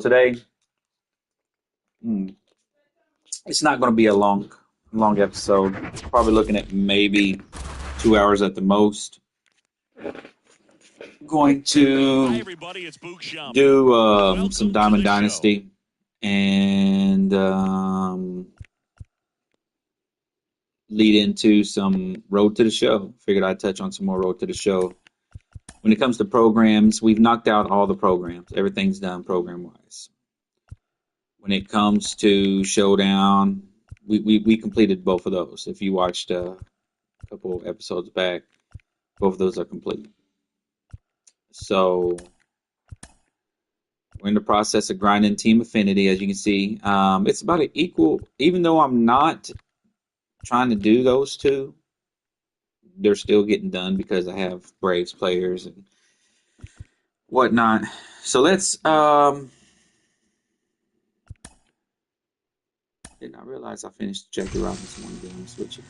Today, it's not going to be a long episode. Probably looking at maybe 2 hours at the most. Going Hi, to everybody. It's Boog Shump. do some Welcome to Diamond the show. Dynasty and lead into some Road to the Show. Figured I'd touch on some more Road to the Show. When it comes to programs, we've knocked out all the programs. Everything's done program wise. When it comes to Showdown, we completed both of those. If you watched a couple episodes back, both of those are complete. So we're in the process of grinding Team Affinity, as you can see. It's about an equal, even though I'm not trying to do those two, they're still getting done because I have Braves players and whatnot. So let's did not realize I finished Jackie Robinson one game. Switch it.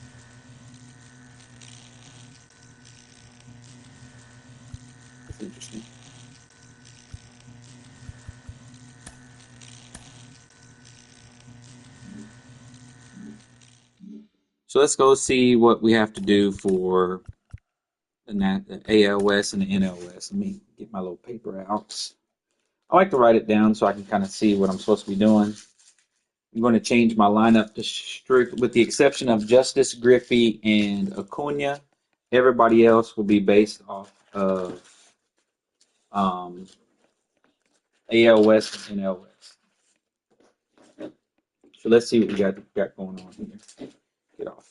That's interesting. So let's go see what we have to do for the AL West and the NL West. Let me get my little paper out. I like to write it down so I can kind of see what I'm supposed to be doing. I'm going to change my lineup to strict, with the exception of Justice, Griffey, and Acuna. Everybody else will be based off of AL West and NL West. So let's see what we got going on here. Get off.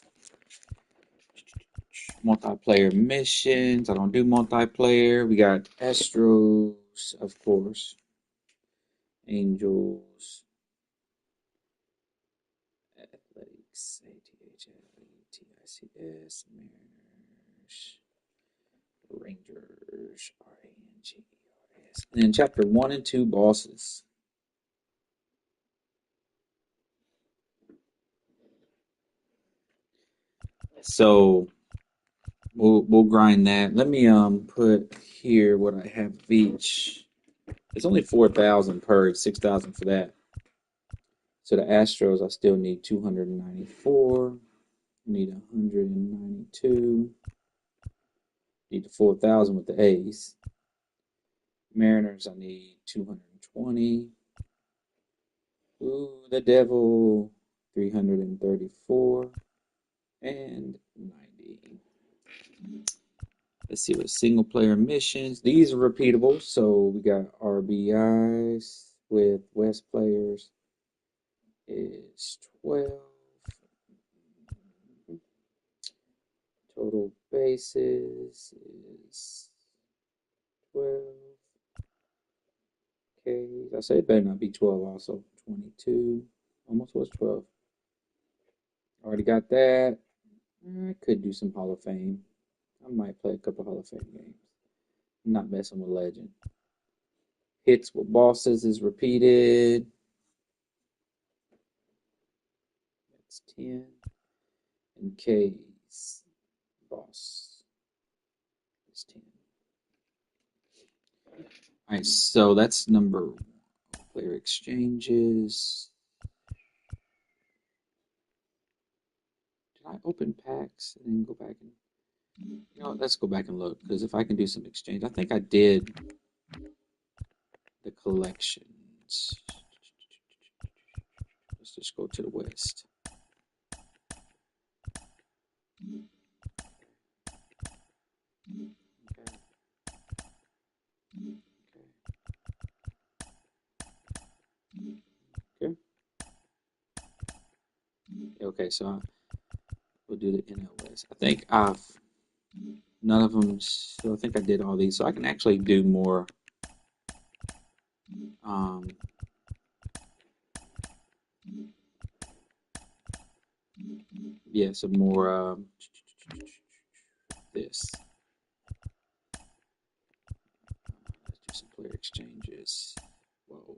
Multiplayer missions. I don't do multiplayer. We got Astros, of course. Angels. Athletics. ATHLETICS. Mariners. Rangers. RANGERS. And then chapter 1 and 2 bosses. So we'll grind that. Let me put here what I have of each. It's only 4,000 per. It's 6,000 for that. So the Astros, I still need 294. Need 192. Need the 4,000 with the A's. Mariners, I need 220. Ooh, the Devil, 334 and 90. Let's see what single player missions. These are repeatable. So we got RBIs with West players is 12. Total bases is 12. Okay, I say it better not be 12 also. 22. Almost was 12. Already got that. I could do some Hall of Fame. I might play a couple Hall of Fame games. I'm not messing with Legend. Hits with bosses is repeated. That's 10. And K's boss is 10. Alright, so that's number one. Player exchanges. Did I open packs and then go back and let's go back and look, because if I can do some exchange, I think I did the collections. Let's just go to the West. Okay. Okay. Okay, so we'll do the NL West. I think I've none of them, so I think I did all these, so I can actually do more. Yeah, some more. This. Let's do some player exchanges. Whoa.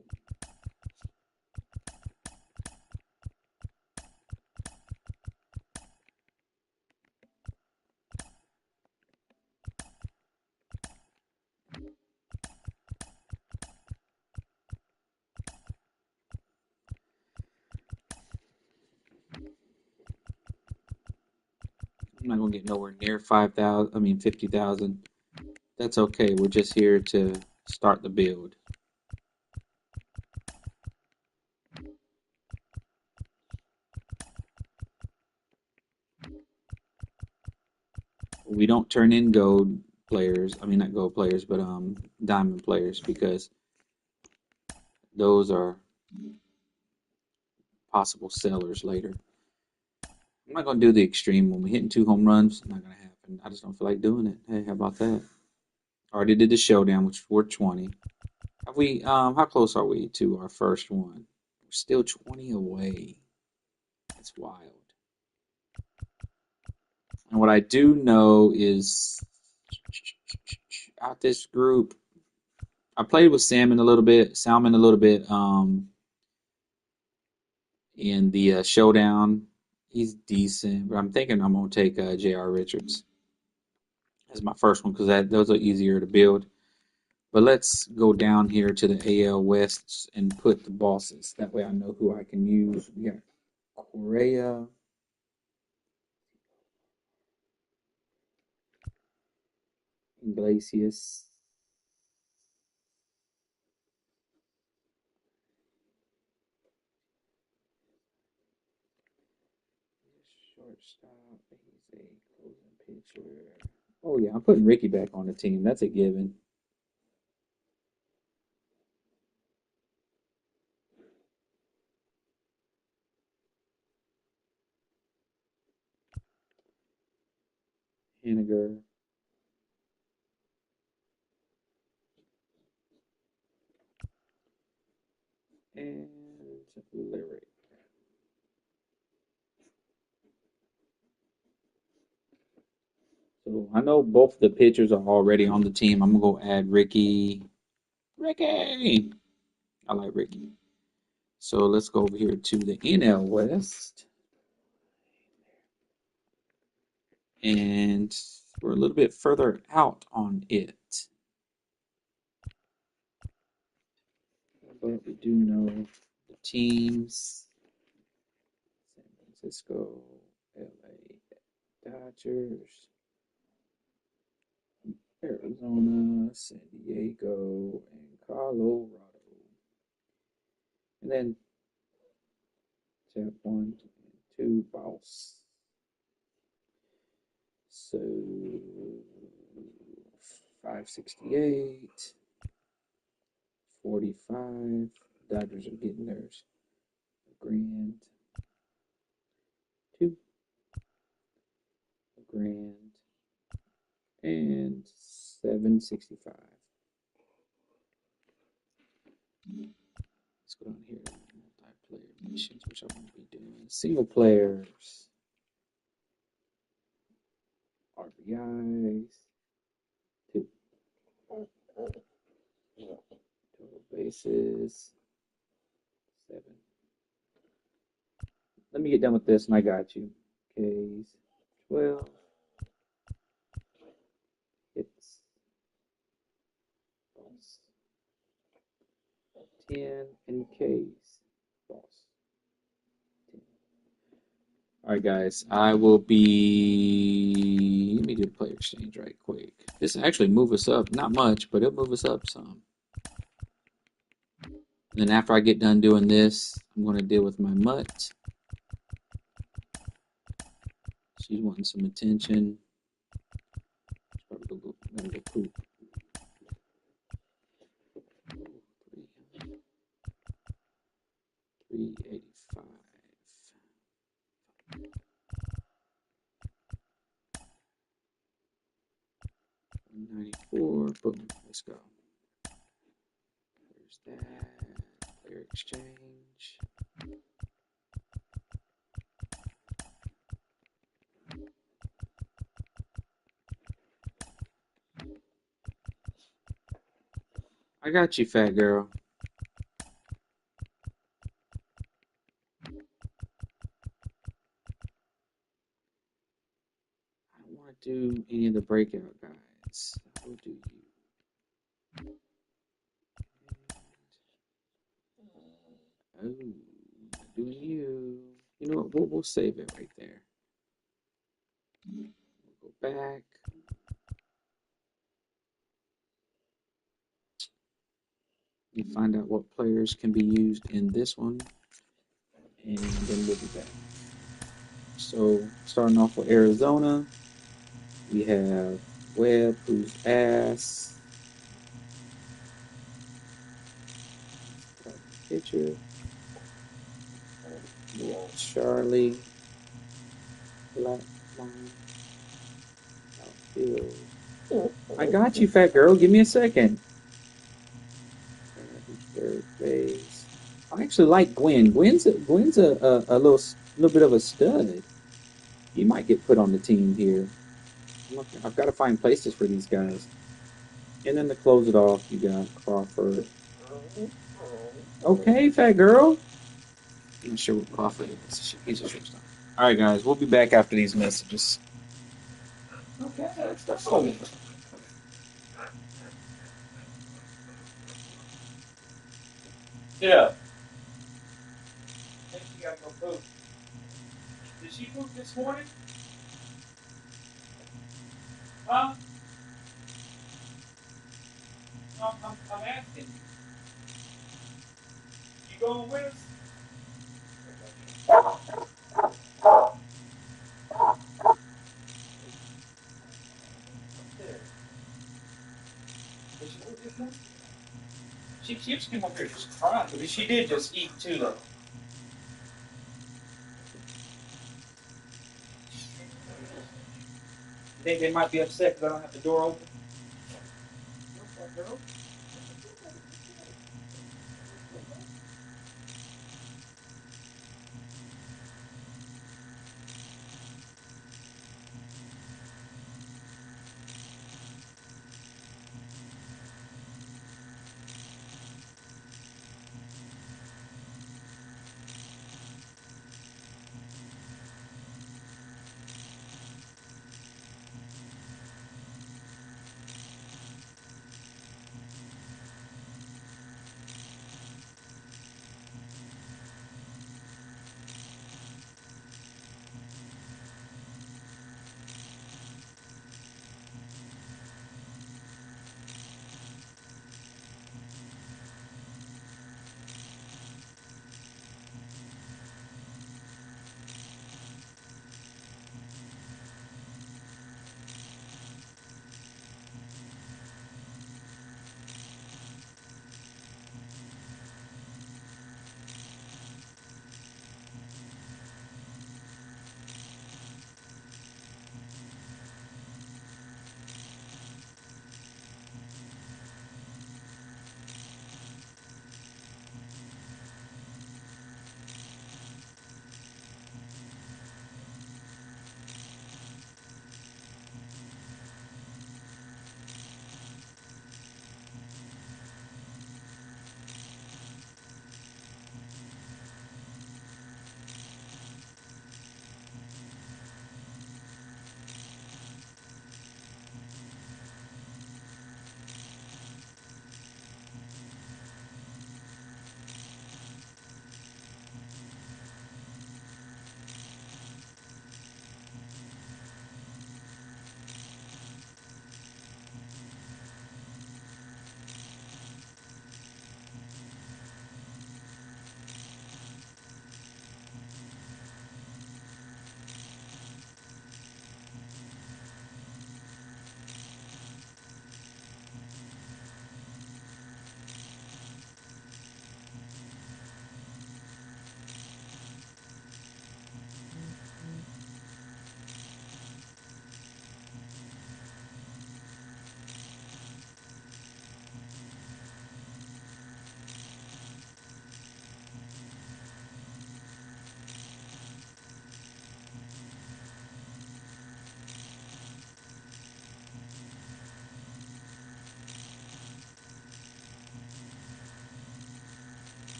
I'm not gonna get nowhere near 5,000. I mean 50,000. That's okay. We're just here to start the build. We don't turn in gold players. I mean not gold players, but diamond players because those are possible sellers later. I'm not gonna do the extreme when we're hitting 2 home runs. Not gonna happen. I just don't feel like doing it. Hey, how about that? Already did the showdown, which we're 20. Have we? How close are we to our first one? We're still 20 away. That's wild. And what I do know is out this group, I played with Salmon a little bit, in the showdown. He's decent, but I'm thinking I'm gonna take J.R. Richards as my first one because those are easier to build. But let's go down here to the AL West and put the bosses. That way I know who I can use. We got Correa, Iglesias, shortstop. He's a closing pitcher. Oh yeah, I'm putting Ricky back on the team. That's a given. Henniger and Lyric. So I know both the pitchers are already on the team. I'm gonna go add Ricky. Ricky! I like Ricky. So let's go over here to the NL West. And we're a little bit further out on it. But we do know the teams. San Francisco, LA Dodgers, Arizona, San Diego, and Colorado. And then tab 1 and 2 boss. So 568, 45. Dodgers are getting theirs. A grand. 2. A grand. And 765. Let's go down here to multiplayer missions, which I won't be doing. Single players, RBIs, 2. Total bases, 7. Let me get done with this and I got you. Ks, 12. Hits, boss, 10. And Ks, boss. All right, guys, I will be. Let me do the player exchange right quick. This will actually move us up, not much, but it'll move us up some. And then after I get done doing this, I'm going to deal with my mutt. She's wanting some attention. She's probably gonna go poop. 385. 194. Boom. Let's go. There's that. Player exchange. I got you, fat girl. I don't want to do any of the breakout guys. I will do you. Oh, not doing you. You know what? We'll save it right there. Go back. And find out what players can be used in this one, and then we'll be back. So starting off with Arizona, we have Webb, who's ass. Pitcher. We have Charlie, Blackmon, outfield. I got you, fat girl. Give me a second. Third base. I actually like Gwen. Gwen's a little bit of a stud. He might get put on the team here. I've got to find places for these guys. And then to close it off, you got Crawford. Okay, fat girl. I'm not sure what Crawford is. He's a shortstop. All right, guys. We'll be back after these messages. Okay, that's cool. Yeah. I think she got to go poop. Did she poop this morning? Huh? No, I'm asking you. You going with us? There. Did she poop this morning? She keeps coming up here just crying, but she did just eat too, though. You think they might be upset because I don't have the door open? Girl.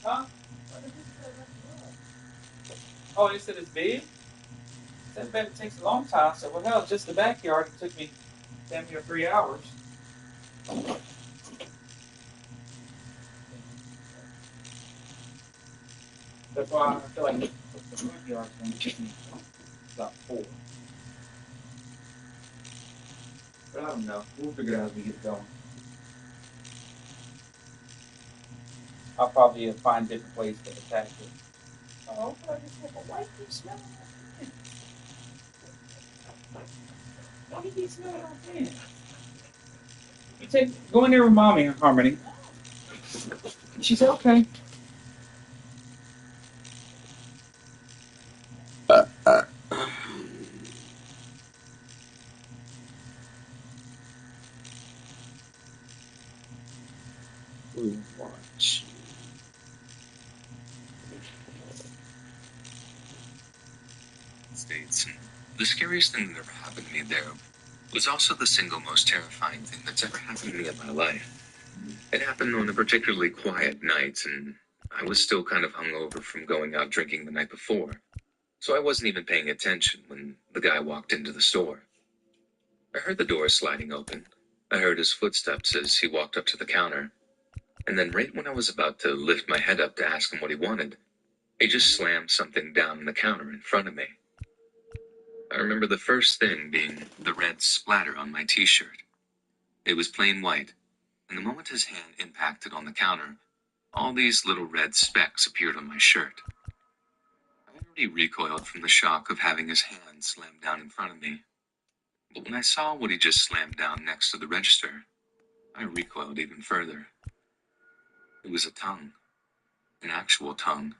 Huh? Oh, they said it's big? That bet it takes a long time. So, well, hell, just the backyard. It took me damn near 3 hours. That's why I feel like the front yard's going to take me about 4. But I don't know. We'll figure it out as we get going. I'll probably find different ways to attack it. Oh, but I just have a wife keep smelling my pants. Why do you keep smelling my pants? Go in there with mommy, Harmony. She said, okay. Watch. States. The scariest thing that ever happened to me there was also the single most terrifying thing that's ever happened to me in my life. It happened on a particularly quiet night, and I was still kind of hungover from going out drinking the night before, so I wasn't even paying attention when the guy walked into the store. I heard the door sliding open. I heard his footsteps as he walked up to the counter, and then right when I was about to lift my head up to ask him what he wanted, he just slammed something down on the counter in front of me. I remember the first thing being the red splatter on my t-shirt. It was plain white, and the moment his hand impacted on the counter, all these little red specks appeared on my shirt. I already recoiled from the shock of having his hand slammed down in front of me, but when I saw what he just slammed down next to the register, I recoiled even further. It was a tongue, an actual tongue.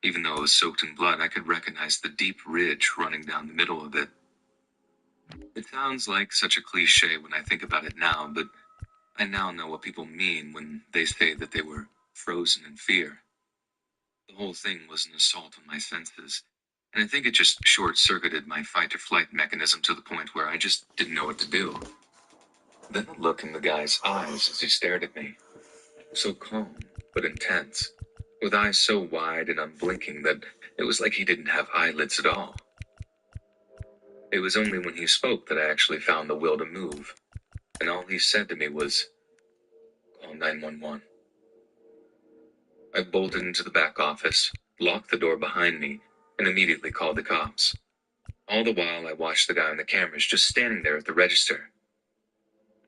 Even though it was soaked in blood, I could recognize the deep ridge running down the middle of it. It sounds like such a cliche when I think about it now, but I now know what people mean when they say that they were frozen in fear. The whole thing was an assault on my senses, and I think it just short-circuited my fight-or-flight mechanism to the point where I just didn't know what to do. Then a look in the guy's eyes as he stared at me, so calm but intense, with eyes so wide and unblinking that it was like he didn't have eyelids at all. It was only when he spoke that I actually found the will to move, and all he said to me was, "Call 911. I bolted into the back office, locked the door behind me, and immediately called the cops. All the while I watched the guy on the cameras just standing there at the register.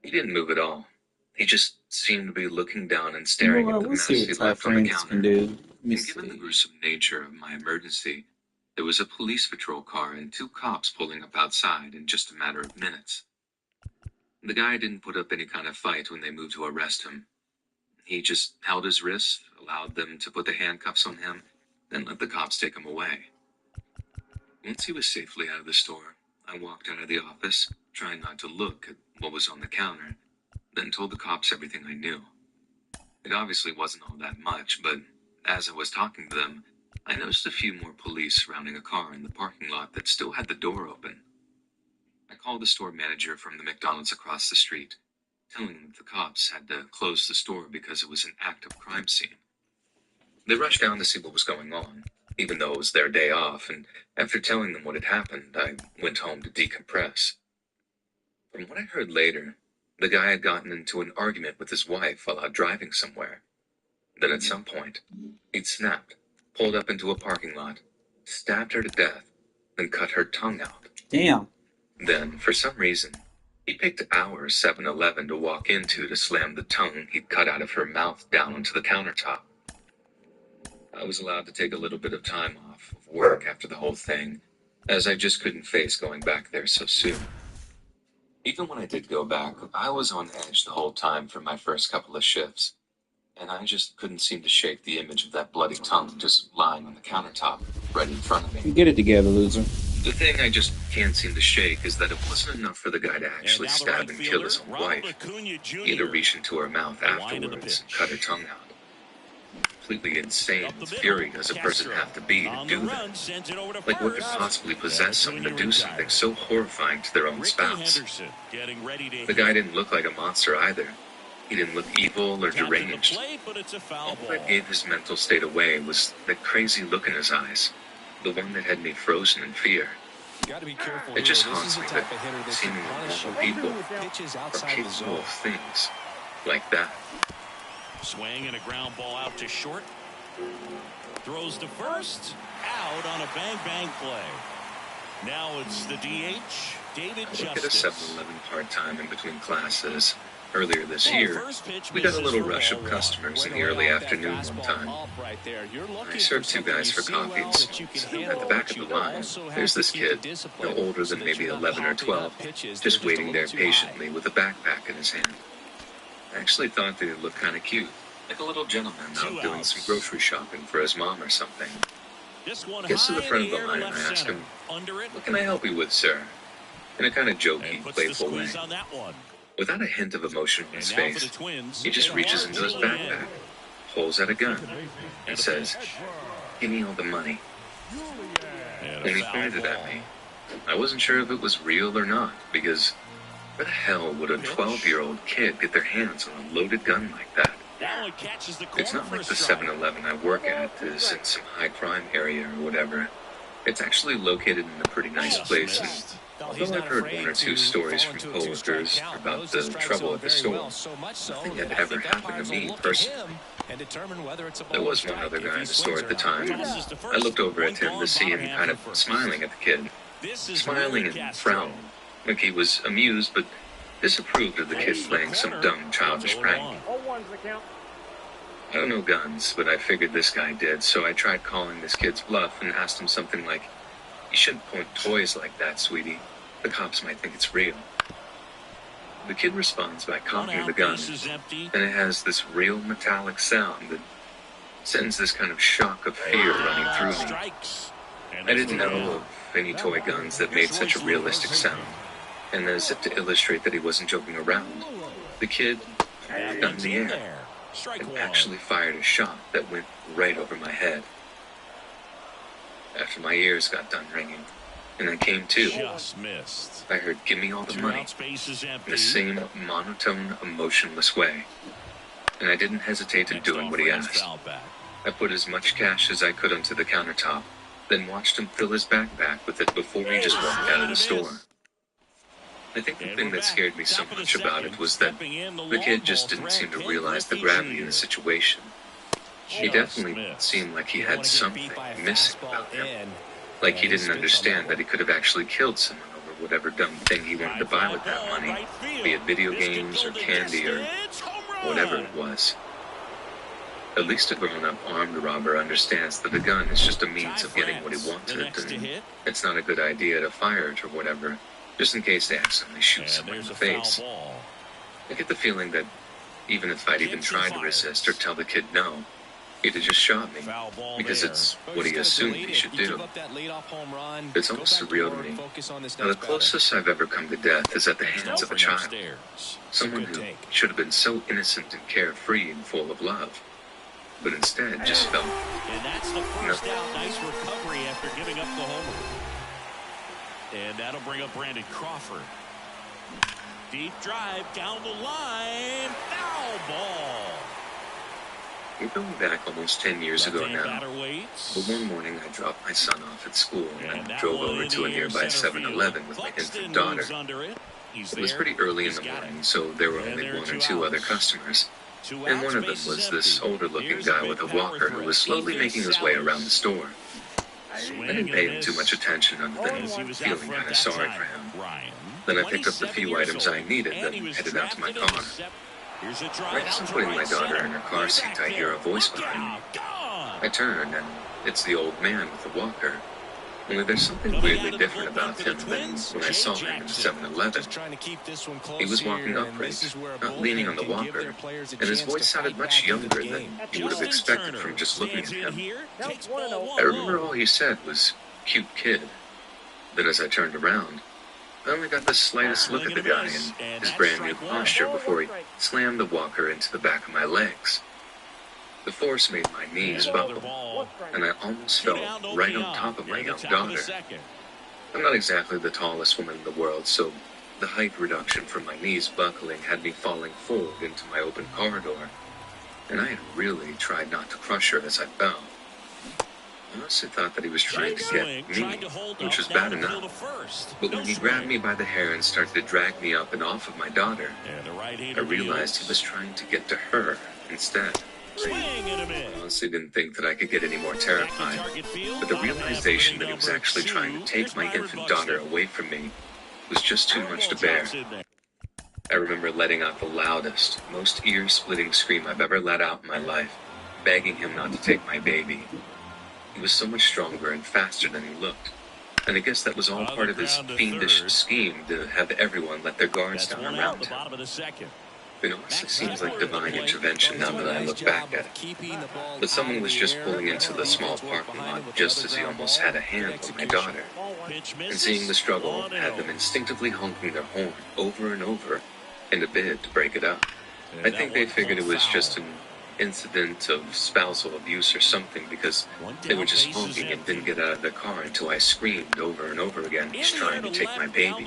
He didn't move at all. He just seemed to be looking down and staring at the mess he left on the counter. And given the gruesome nature of my emergency, there was a police patrol car and 2 cops pulling up outside in just a matter of minutes. The guy didn't put up any kind of fight when they moved to arrest him. He just held his wrists, allowed them to put the handcuffs on him, then let the cops take him away. Once he was safely out of the store, I walked out of the office, trying not to look at what was on the counter, then told the cops everything I knew. It obviously wasn't all that much, but as I was talking to them, I noticed a few more police surrounding a car in the parking lot that still had the door open. I called the store manager from the McDonald's across the street, telling them that the cops had to close the store because it was an active crime scene. They rushed down to see what was going on, even though it was their day off, and after telling them what had happened, I went home to decompress. From what I heard later, the guy had gotten into an argument with his wife while out driving somewhere. Then at some point, he'd snapped, pulled up into a parking lot, stabbed her to death, then cut her tongue out. Damn. Then, for some reason, he picked our 7-Eleven to walk into to slam the tongue he'd cut out of her mouth down onto the countertop. I was allowed to take a little bit of time off of work after the whole thing, as I just couldn't face going back there so soon. Even when I did go back, I was on edge the whole time for my first couple of shifts, and I just couldn't seem to shake the image of that bloody tongue just lying on the countertop right in front of me. Get it together, loser. The thing I just can't seem to shake is that it wasn't enough for the guy to actually stab and kill his own wife. He had to reach into her mouth afterwards and cut her tongue out. Completely insane with fury does a person have to be to do that? Like, what could possibly possess someone to do something so horrifying to their own spouse? The guy didn't look like a monster either. He didn't look evil or deranged. All that gave his mental state away was that crazy look in his eyes, the one that had me frozen in fear. It just haunts me that seemingly normal people are capable of things like that. Swing and a ground ball out to short. Throws to first. Out on a bang-bang play. Now it's the DH, David I worked at a Justice. 7-Eleven part-time in between classes. Earlier this year, we got a little rush of customers in the early afternoon one time. I served two guys for coffee, and sitting at the back of the line, there's this kid, no older than maybe 11 or 12, just waiting there patiently with a backpack in his hand. I actually thought that he looked kind of cute, like a little gentleman out doing some grocery shopping for his mom or something. Gets to the front of the line and I ask him, "What can I help you with, sir?" In a kind of jokey, playful way. Without a hint of emotion on his face, he just reaches into his backpack, pulls out a gun, and says, "Give me all the money." And he pointed it at me. I wasn't sure if it was real or not, because where the hell would a 12-year-old kid get their hands on a loaded gun like that? It's not like the 7-Eleven I work at is in some high-crime area or whatever. It's actually located in a pretty nice place, and although I've heard one or two stories from coworkers about the trouble at the store, nothing had ever happened to me personally. There was one other guy in the store at the time, and I looked over at him to see him kind of smiling at the kid. Smiling and frowning, like he was amused but disapproved of the kid playing some dumb childish prank. I don't know guns, but I figured this guy did, so I tried calling this kid's bluff and asked him something like, "You shouldn't point toys like that, sweetie. The cops might think it's real." The kid responds by cocking the gun, and it has this real metallic sound that sends this kind of shock of fear running through me. I didn't know of any toy guns that made such a realistic sound, and as if to illustrate that he wasn't joking around, the kid pulled the gun in the air and actually fired a shot that went right over my head. After my ears got done ringing, and I came to, I heard, "Give me all the money," in the same monotone, emotionless way, and I didn't hesitate to doing what he asked. I put as much cash as I could onto the countertop, then watched him fill his backpack with it before he just walked out of the store. I think the thing that scared me so much about it was that the kid just didn't seem to realize the gravity of the situation. He definitely seemed like he had something missing about him. Like he didn't understand that he could have actually killed someone over whatever dumb thing he wanted to buy with that money, be it video games or candy or whatever it was. At least a grown-up armed robber understands that the gun is just a means of getting what he wanted, and it's not a good idea to fire it or whatever, just in case they accidentally shoot someone in the face. I get the feeling that even if I'd even tried to resist or tell the kid no, he'd have just shot me, because it's what he assumed he should do. It's almost surreal to me. Now, the closest I've ever come to death is at the hands of a child. Someone who should have been so innocent and carefree and full of love, but instead just felt And that's the first out. Nice recovery after giving up the homer. And that'll bring up Brandon Crawford. Deep drive down the line. Foul ball. We're going back almost 10 years ago now. But one morning I dropped my son off at school and I drove over to a nearby 7-Eleven with my infant daughter. It was pretty early in the morning, so there were only one or two other customers. And one of them was this older-looking guy with a walker who was slowly making his way around the store. I didn't pay him too much attention other than feeling kind of sorry for him. Then I picked up the few items I needed and headed out to my car. Right as I'm putting my daughter in her car seat, I hear a voice behind me. I turn, and it's the old man with the walker. Only there's something weirdly different about him than when I saw him in the 7-Eleven. He was walking upright, not leaning on the walker, and his voice sounded much younger than you would have expected from just looking at him. I remember all he said was, "Cute kid." Then as I turned around, I only got the slightest look at the guy and his brand new posture before he slammed the walker into the back of my legs. The force made my knees buckle, and I almost fell right on top of my young daughter. I'm not exactly the tallest woman in the world, so the height reduction from my knees buckling had me falling forward into my open corridor, and I had really tried not to crush her as I fell. I honestly thought that he was trying to get me, which was bad enough. But when he grabbed me by the hair and started to drag me up and off of my daughter, I realized he was trying to get to her instead. I honestly didn't think that I could get any more terrified, but the realization that he was actually trying to take my infant daughter away from me was just too much to bear. I remember letting out the loudest, most ear-splitting scream I've ever let out in my life, begging him not to take my baby. He was so much stronger and faster than he looked, and I guess that was all part of his fiendish scheme to have everyone let their guards down around him. It honestly seems like divine intervention now that I look back at it. But someone was just pulling into the small parking lot just as he almost had a hand on my daughter. And seeing the struggle had them instinctively honking their horn over and over in a bid to break it up. I think they figured it was just an incident of spousal abuse or something, because they were just honking and didn't get out of their car until I screamed over and over again, "He's trying to take my baby."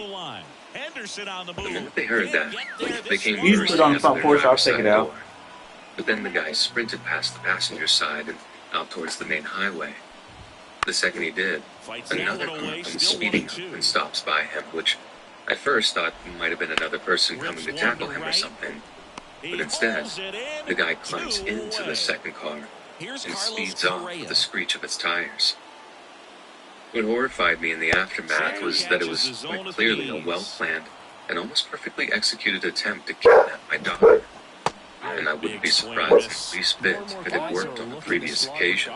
The minute they heard that, they came bursting out of their driver's side door. But then the guy sprinted past the passenger side and out towards the main highway. The second he did, another car comes speeding up and stops by him, which I first thought might have been another person coming to tackle him or something. But instead, the guy climbs into the second car and speeds off with the screech of its tires. What horrified me in the aftermath was that it was quite clearly a well-planned and almost perfectly executed attempt to kidnap my daughter. And I wouldn't be surprised in the least bit if it had worked on the previous occasion.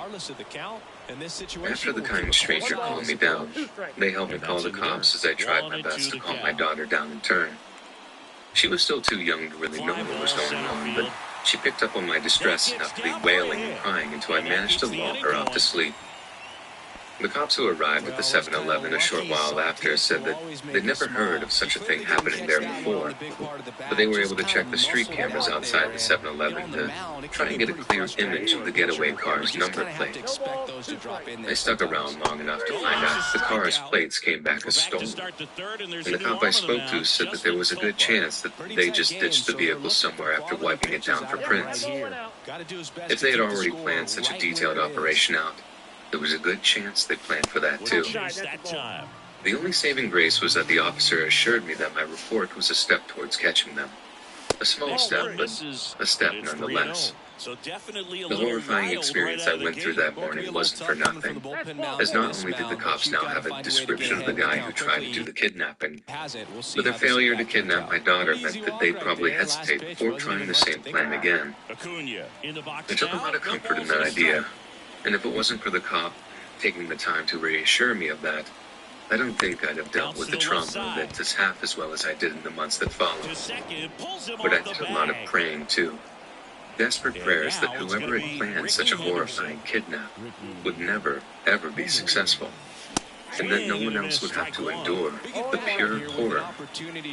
After the kind stranger calmed me down, they helped me call the cops as I tried my best to calm my daughter down in turn. She was still too young to really know what was going on, but she picked up on my distress enough to be wailing and crying until I managed to lull her off to sleep. The cops who arrived at the 7-Eleven a short while after said that they'd never heard of such a thing happening there before, but they were able to check the street cameras outside the 7-Eleven to try and get a clear image of the getaway car's number plate. I stuck around long enough to find out the car's plates came back as stolen, and the cop I spoke to said that there was a good chance that they just ditched the vehicle somewhere after wiping it down for prints. If they had already planned such a detailed operation out, there was a good chance they planned for that too. The only saving grace was that the officer assured me that my report was a step towards catching them. A small step, but a step nonetheless. The horrifying experience I went through that morning wasn't for nothing, as not only did the cops now have a description of the guy who tried to do the kidnapping, but their failure to kidnap my daughter meant that they'd probably hesitate before trying the same plan again. I took a lot of comfort in that idea. And if it wasn't for the cop taking the time to reassure me of that, I don't think I'd have dealt with the trauma of it as half as well as I did in the months that followed. But I did a lot of praying too. Desperate prayers that whoever had planned such a horrifying kidnap would never, ever be successful. And that no one else would have to endure the pure horror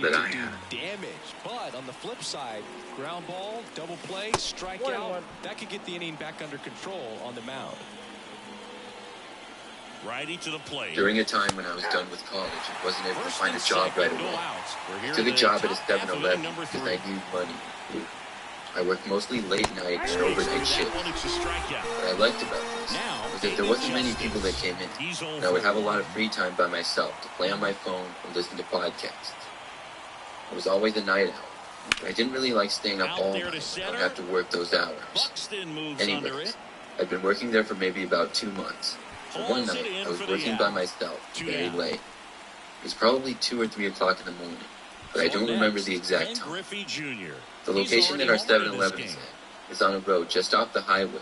that I had. But on the flip side, ground ball, double play, strikeout, that could get the inning back under control on the mound. Righty to the plate. During a time when I was done with college and wasn't able to find a job right away, I took a job at a 7-Eleven because I needed money. I worked mostly late night and overnight shifts. What I liked about this was that there wasn't many people that came in, and I would have a lot of free time by myself to play on my phone or listen to podcasts. I was always a night owl, but I didn't really like staying up all night when I would have to work those hours. Anyways, I'd been working there for maybe about 2 months. And one night, I was working by myself, very late. It was probably 2 or 3 o'clock in the morning, but I don't remember the exact time. The location that our 7-Eleven is at is on a road just off the highway,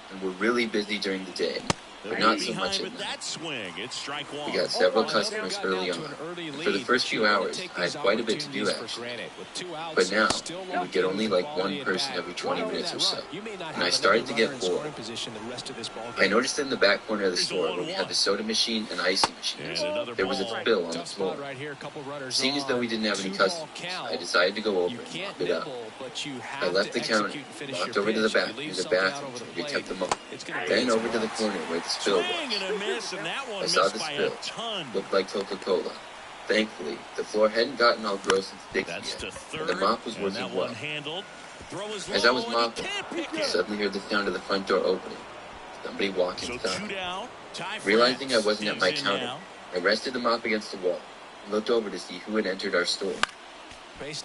and we're really busy during the day. but not so much at night. We got several customers early on, and for the first few hours, I had quite a bit to do actually. But now, we would get only like one person every 20 minutes or so, and I started to get bored. I noticed in the back corner of the store where we had the soda machine and icing machines, there was a spill on the floor. Seeing as though we didn't have any customers, I decided to go over and mop it up. I left the counter, walked over to the back near the bathroom where we kept the mop, then over to the corner where the spill was. I saw the spill. Looked like Coca-Cola. Thankfully, the floor hadn't gotten all gross and sticky yet, and the mop was working well. As I was mopping, I suddenly heard the sound of the front door opening. Somebody walked inside. Realizing I wasn't at my counter, I rested the mop against the wall and looked over to see who had entered our store.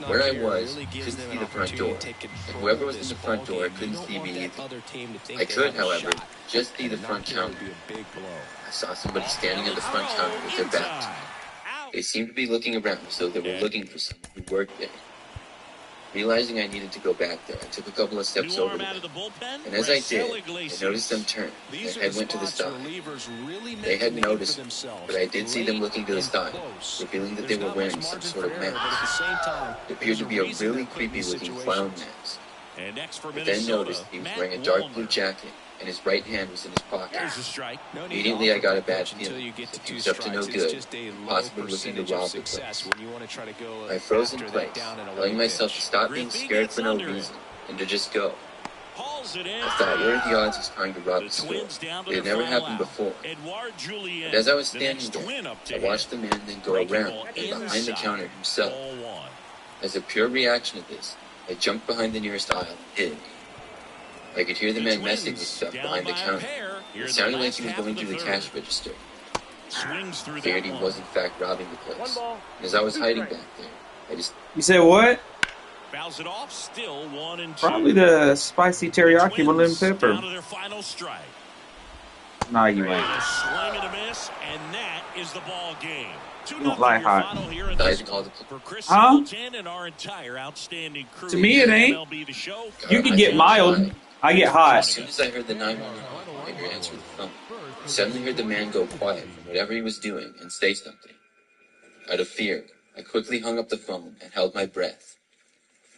Where I was, couldn't see the front door, and whoever was in the front door couldn't see me either. I could, however, just see the front counter. I saw somebody standing at the front counter with their back to me. They seemed to be looking around as though they were looking for someone who worked there. Realizing I needed to go back there, I took a couple of steps over to them, and as I did, I noticed them turn. Their head went to the side. They hadn't noticed me, but I did see them looking to the side, revealing that they were wearing some sort of mask. It appeared to be a really creepy-looking clown mask. I then noticed he was wearing a dark blue jacket, and his right hand was in his pocket. Immediately I got a bad feeling. He was up to no good, possibly looking to rob the place. I froze in place, telling myself to stop being scared for no reason, and to just go. I thought, what are the odds he's trying to rob the store? It had never happened before. And as I was standing there, I watched the man then go around and behind the counter himself. As a pure reaction to this, I jumped behind the nearest aisle and hid. I could hear the man messing with stuff behind the counter. It sounded like he was going through the cash register. I figured he was in fact robbing the place. And as I was hiding back there, I just... You said what? Fouls it off, still 1-2. Probably the spicy teriyaki with lemon pepper. Down to their final strike. Nah, you ain't. A swing and a miss, and that is the ball game. You don't like hot. Huh? To me, it ain't. MLB The Show. You can get mild. I get hot. As soon as I heard the 911 operator answer the phone, I suddenly heard the man go quiet from whatever he was doing and say something. Out of fear, I quickly hung up the phone and held my breath.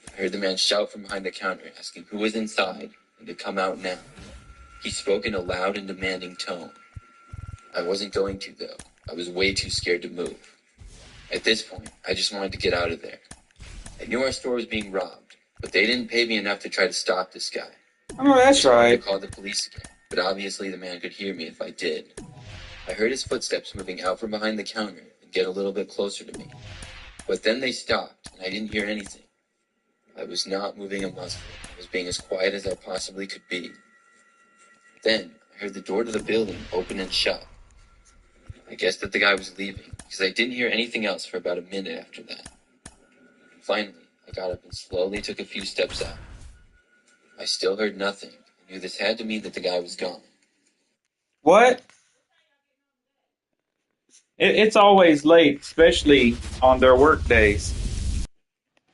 I heard the man shout from behind the counter, asking who was inside and to come out now. He spoke in a loud and demanding tone. I wasn't going to, though. I was way too scared to move. At this point, I just wanted to get out of there. I knew our store was being robbed, but they didn't pay me enough to try to stop this guy. Oh, that's right. I called the police again, but obviously the man could hear me if I did. I heard his footsteps moving out from behind the counter and get a little bit closer to me. But then they stopped, and I didn't hear anything. I was not moving a muscle. I was being as quiet as I possibly could be. Then, I heard the door to the building open and shut. I guessed that the guy was leaving, because I didn't hear anything else for about a minute after that. Finally, I got up and slowly took a few steps out. I still heard nothing. I knew this had to mean that the guy was gone. What? It's always late, especially on their work days.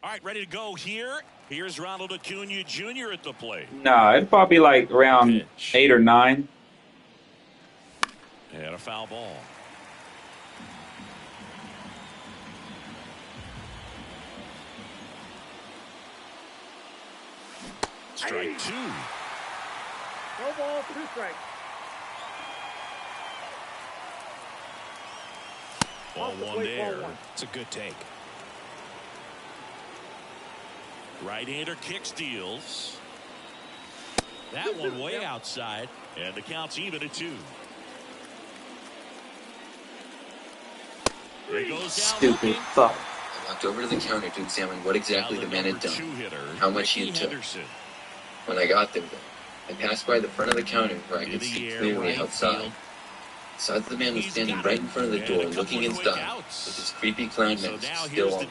All right, ready to go here. Here's Ronald Acuna Jr. at the plate. Nah, it'd probably be like around 8 or 9. And a foul ball. Strike 2. No ball, 2 strikes. Ball 1 there. It's a good take. Right-hander kicks, deals. That one way outside, and the count's even at 2. There goes down. Stupid fuck. I walked over to the counter to examine what exactly the man had done, and how much he had took. When I got there, though, I passed by the front of the counter where I could see clearly outside. I saw that the man was standing right in front of the door, looking inside, with his creepy clown mask still on.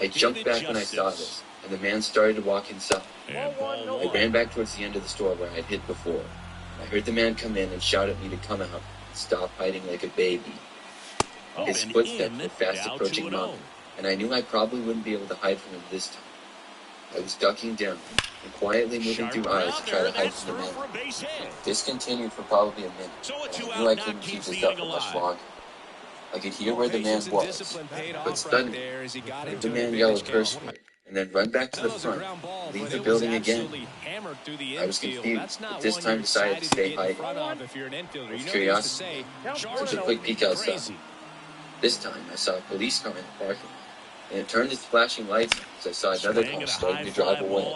I jumped back when I saw this, and the man started to walk inside. I ran back towards the end of the store where I had hid before. I heard the man come in and shout at me to come out and stop hiding like a baby. His footsteps were fast approaching mine, and I knew I probably wouldn't be able to hide from him this time. I was ducking down and quietly moving through aisles to try to hide from the man. This continued for probably a minute, and I knew I couldn't keep this up for much longer. I could hear where the man was, but suddenly, I heard the man yell a curse word, and then run back to the front, and leave the building again. I was confused, but this time decided to stay hiding. With curiosity, I took a quick peek outside. This time, I saw a police car in the parking lot, and it turned its flashing lights on as I saw another car starting to drive away.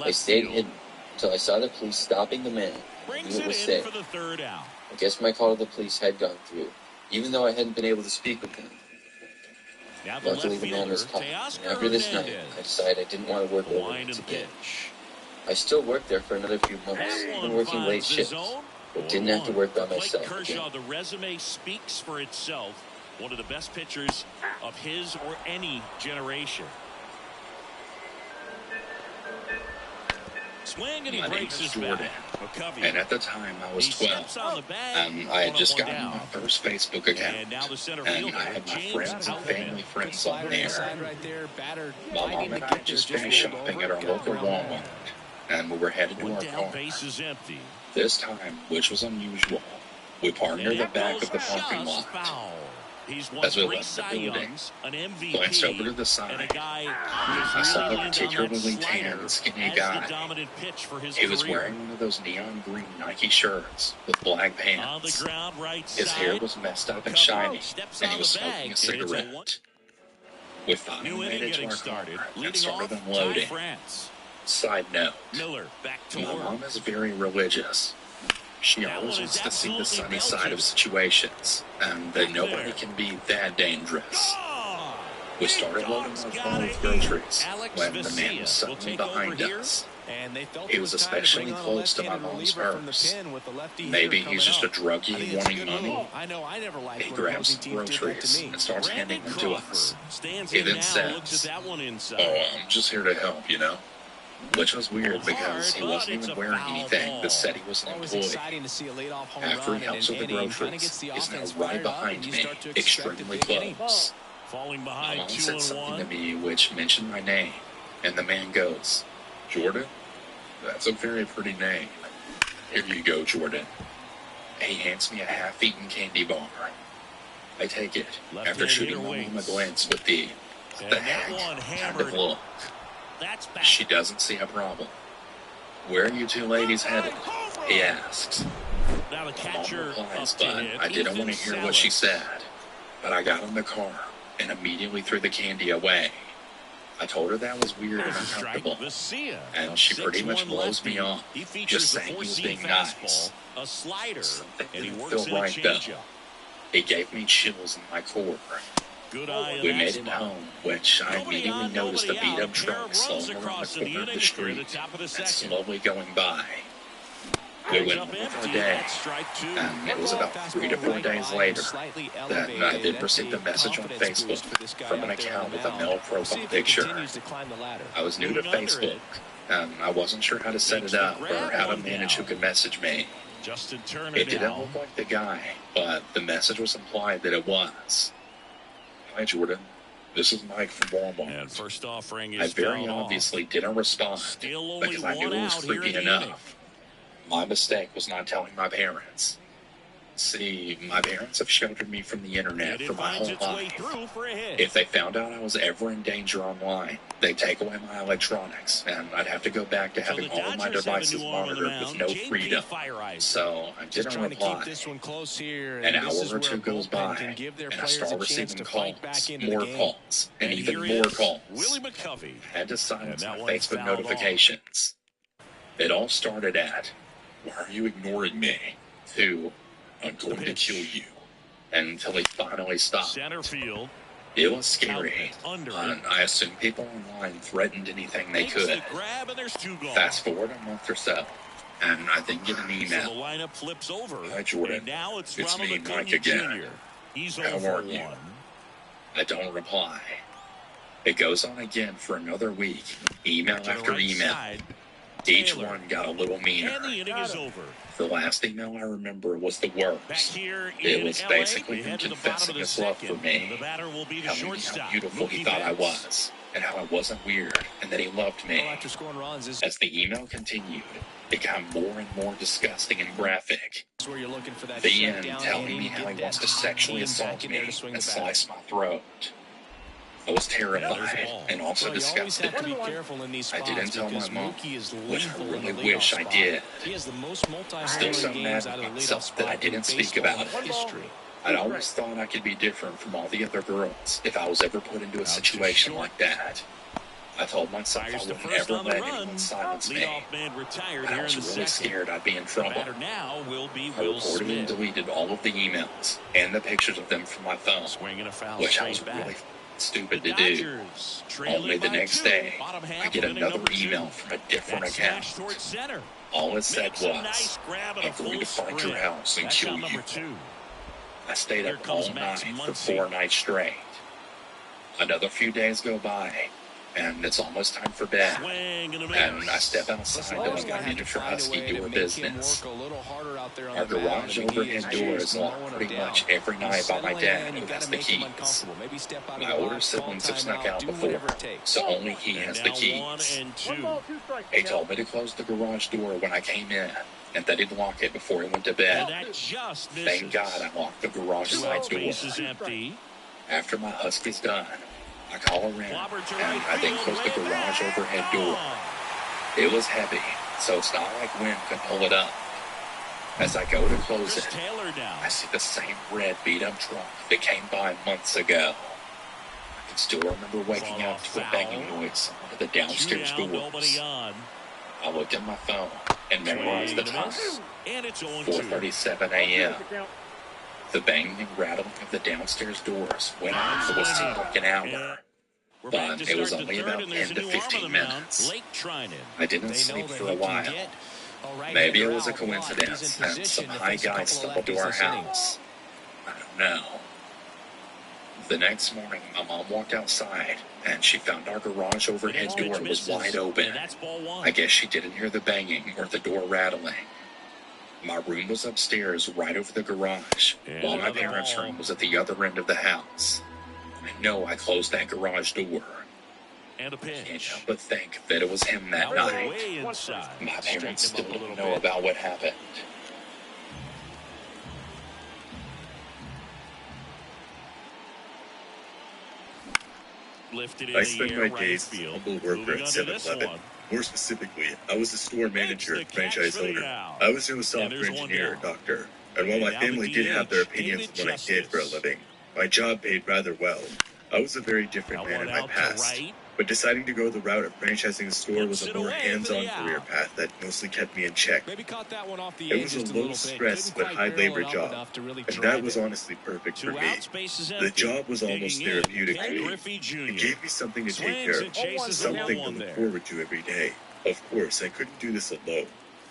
I stayed hidden until I saw the police stopping the man, and I knew it was safe. I guess my call to the police had gone through, even though I hadn't been able to speak with them. Luckily, the man was calm, and after this night, I decided I didn't want to work over it again. I still worked there for another few months, even working late shifts, but didn't have to work by myself again. The resume speaks for itself. One of the best pitchers of his or any generation. Swing and he breaks his bat. And at the time I was 12, I had just gotten my first Facebook account, and I had my friends and family friends on there. My mom and I had just finished shopping at our local Walmart, and we were headed to our car. This time, which was unusual, we parked near the back of the parking lot. As we left the building, glanced over to the side, I saw a particularly tan, skinny guy. He was wearing one of those neon green Nike shirts with black pants. His hair was messed up and shiny, and he was smoking a cigarette. We finally made it to our car and started unloading. Side note, my mom is very religious. She always wants to see the sunny side of situations, and that nobody can be that dangerous. We started loading our car with groceries when the man was suddenly behind us. He was especially close to my mom's purse. Maybe he's just a druggie wanting money. He grabs some groceries and starts handing them to us. He then says, "Oh, I'm just here to help, you know." Which was weird because he wasn't even wearing anything that said he was an employee. After he helps with the groceries, he's now right behind me, extremely close. My mom said something to me which mentioned my name, and the man goes, "Jordan? That's a very pretty name. Here you go, Jordan." He hands me a half-eaten candy bar. I take it, after shooting my mom a glance with the heck kind of look. She doesn't see a problem. "Where are you two ladies headed?" he asks. My mom replies, but I didn't want to hear what she said. But I got in the car and immediately threw the candy away. I told her that was weird and uncomfortable, and she pretty much blows me off, just saying he was being nice. Something didn't feel right though. It gave me chills in my core. We made it home, which I immediately noticed a beat-up truck slowing around the corner of the street and slowly going by. We went on with our day, and it was about 3 to 4 days later that I did receive a message on Facebook from an account with a male profile picture. I was new to Facebook, and I wasn't sure how to set it up or how to manage who could message me. It didn't look like the guy, but the message was implied that it was. "Hi, Jordan. This is Mike from Walmart." And first offering is I very obviously didn't respond because I knew it was creepy enough. My mistake was not telling my parents. See, my parents have sheltered me from the internet for my whole life. If they found out I was ever in danger online, they'd take away my electronics, and I'd have to go back to having all of my devices monitored with no freedom. So I didn't reply. An hour or two goes by, and I start receiving calls, more calls, and even more calls. I had to silence my Facebook notifications. It all started at, "Why are you ignoring me?" to, "I'm going to kill you," until he finally stopped. It was scary, and I assumed people online threatened anything they could. Fast forward a month or so, and I then get an email. "Hi, Jordan. It's me, Mike again. How are you?" I don't reply. It goes on again for another week, email after email. Each Taylor. one got a little meaner. And the inning is over. The last email I remember was the Back worst. here It in was LA, basically we him head to the bottom of confessing the his love for second. me, The batter will be the telling me how shortstop, beautiful he Mookie thought I Betts. was, and how I wasn't weird, and that he loved me. Well, after scoring runs, this As the email continued, it got more and more disgusting and graphic. is where you're looking for that The end shutdown telling inning, me how get he that wants to hot sexually team back assault in there me to swing and the bat. slice my throat. I was there's terrified ball. and also Well, you always disgusted. have to be careful in these I spots didn't tell because my mom, Mookie is which I lethal in really the wish leadoff I spot. did. He has the most multi-home Still run so games mad out of with the leadoff myself that I spot in didn't speak baseball about it. history. I'd always thought I could be different from all the other girls if I was ever put into a Out to situation short. like that. I told myself I Fires to wouldn't first ever on the let run. anyone silence me. Leadoff man retired But I here in was the really second. scared I'd be in The trouble. batter now will be I Will recorded and Smith. deleted all of the emails and the pictures of them from my phone, Swinging a foul which I was straight really back. stupid The to do. Dodgers trailing Only the by next 2, day, bottom half I get of inning another number 2. email from a different That account. smash towards center. All it said Makes a was, nice grab and "I'm a going full to find sprint." your house and That's kill out number you." 2. I stayed Here up all comes Max night for Muncy. 4 nights straight. Another few days go by, and it's almost time for bed. Swing and a And miss. I step outside to let my miniature husky do her business. Our garage overhead door is locked pretty much every night by my dad, who has the keys. My older siblings have snuck out before, so only he And has now the 1 keys. and 2. 1 ball, 2 strikes. He told me to close the garage door when I came in, and that he'd lock it before he went to And bed. that just misses. Thank God I locked the garage Two side outs, door. base is empty. After my husky's done, I call her in, Clobber to and right I then field, close the way garage back. overhead door. It was heavy, so it's not like wind could pull it up. As I go to close Chris it, Taylor now. I see the same red beat-up truck that came by months ago. I can still remember waking up to a banging noise on one of the downstairs Two down, nobody doors. on. I looked at my phone and memorized the time. And it's 0-2. 4:37 a.m. The banging and rattling of the downstairs doors went on for what seemed like an hour. We're back But to it was start the only third, about and there's 10 a to new arm 15 on the mound, minutes. Blake Trinan. I didn't sleep for a while. Maybe it was a coincidence and some high guy stumbled to our house. I don't know. The next morning, my mom walked outside, and she found our garage overhead door was wide open. And that's ball 1. I guess she didn't hear the banging or the door rattling. My room was upstairs right over the garage, And while my another parents' ball. room was at the other end of the house. I know I closed that garage door. And a Can't pitch. help but think that it was him that Now night. way inside. My Straighten parents him still up a don't little know bit. about what happened. Lifted in I the spent air, my right days as a field. humble worker Moving at on to this 7-Eleven. one. More specifically, I was the store manager Makes and the franchise catch for the owner. out. I was no And software there's one engineer or down. doctor, and while my And now the family did have their DH, opinions David on what I did for a Justice. living, my job paid rather well. I was a very different That man one in my out to past, right. but deciding to go the route of franchising a store was Hits a it more away for the hands-on out. career path that mostly kept me in check. Maybe caught that one off the It edge was just a a little low bit. stress Couldn't but quite high barrel labor it up job, enough to really and drive that was it. honestly perfect for Two me. outs, base is The empty. job was almost Digging in, therapeutic Ken to me. Griffey Jr. It gave me something to take Swings care and of, chases the something to 1-1 look there. forward to every day. Of course, I couldn't do this alone.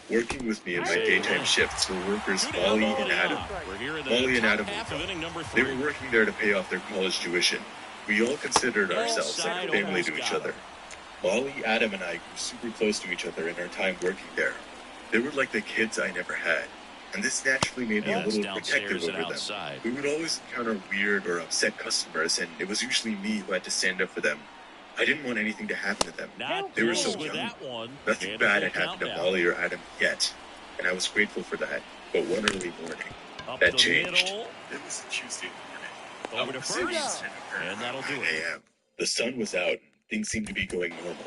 Working with me in my Say daytime when. shifts were workers Two down, Wally and nobody Adam. on. We're here in the Wally and top Adam half were of inning number They 3. were working there to pay off their college tuition. We all considered ourselves like Inside, a family almost to each got other. him. Wally, Adam, and I grew super close to each other in our time working there. They were like the kids I never had, and this naturally made me And a that's little protective downstairs and over them. outside. We would always encounter weird or upset customers, and it was usually me who had to stand up for them. I didn't want anything to happen to them. Not They were close so with young. that one. Nothing And a bad full had happened to count now. Wally or Adam yet, and I was grateful for that. But one early morning, Up that the changed. middle. It was a Tuesday morning. Over I to was sitting first. in center And that'll do around it. 9 a.m. The sun was out, and things seemed to be going normal.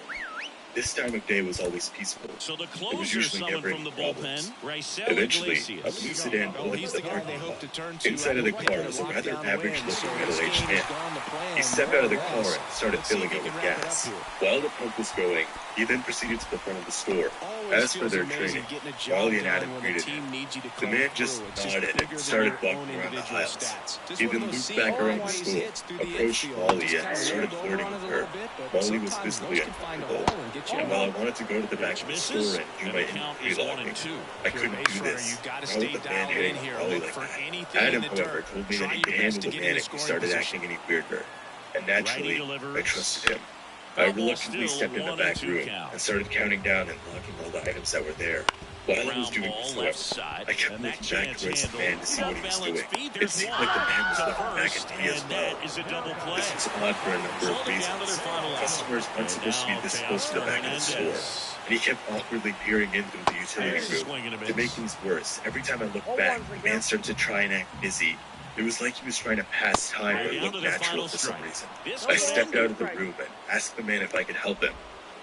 This time of day was always peaceful. So the There was closer usually summoned never from any the problems. bullpen, Raisel Eventually, a Iglesias. blue sedan pulled He's into the the guy they parking hope lot. to turn to. Inside of the after car making was a a rather lockdown average-looking win. So middle-aged this game man. has gone to plan He stepped more out of or the car less. and started Let's see filling if it he with can wrap it gas. up here. While the pump was going, he then proceeded to the front of the store. Always As for feels their amazing training, getting a job Wally and done Adam when greeted the team him. needs you to The come man just through. It's nodded bigger and than started your walking own around the individual aisles. stats. Just He one of then those looped back around the always store, hits through the approached infield. Wally, Just and kinda started rolled over flirting on with it a her. little bit, but Wally was sometimes visibly those can find a uncomfortable, hole and get you and in while I trouble. wanted to go to the back Pitch of the misses, store and do and my the count is inventory 1 and logging, 2. I If you're a couldn't base do runner, this. you've got to Not stay with a man dialed hitting in here. Wally Look like for that. anything in Adam, the however, dirt. told me Try that he your could best handle to the get man in if he scoring started position. acting any weirder. And Righty naturally, I delivers. trusted him. I reluctantly stepped in the back room and started counting down and locking all the items that were there. While I was doing this, however, I kept looking back towards the man to see what he was doing. It seemed like the man was looking back at me as well. This was odd for a number of reasons. Customers weren't supposed to be this close to the back of the store, and he kept awkwardly peering in through the utility room. To make things worse, every time I looked back, the man started to try and act busy. It was like he was trying to pass time or look natural for some reason. I stepped out of the room and asked the man if I could help him.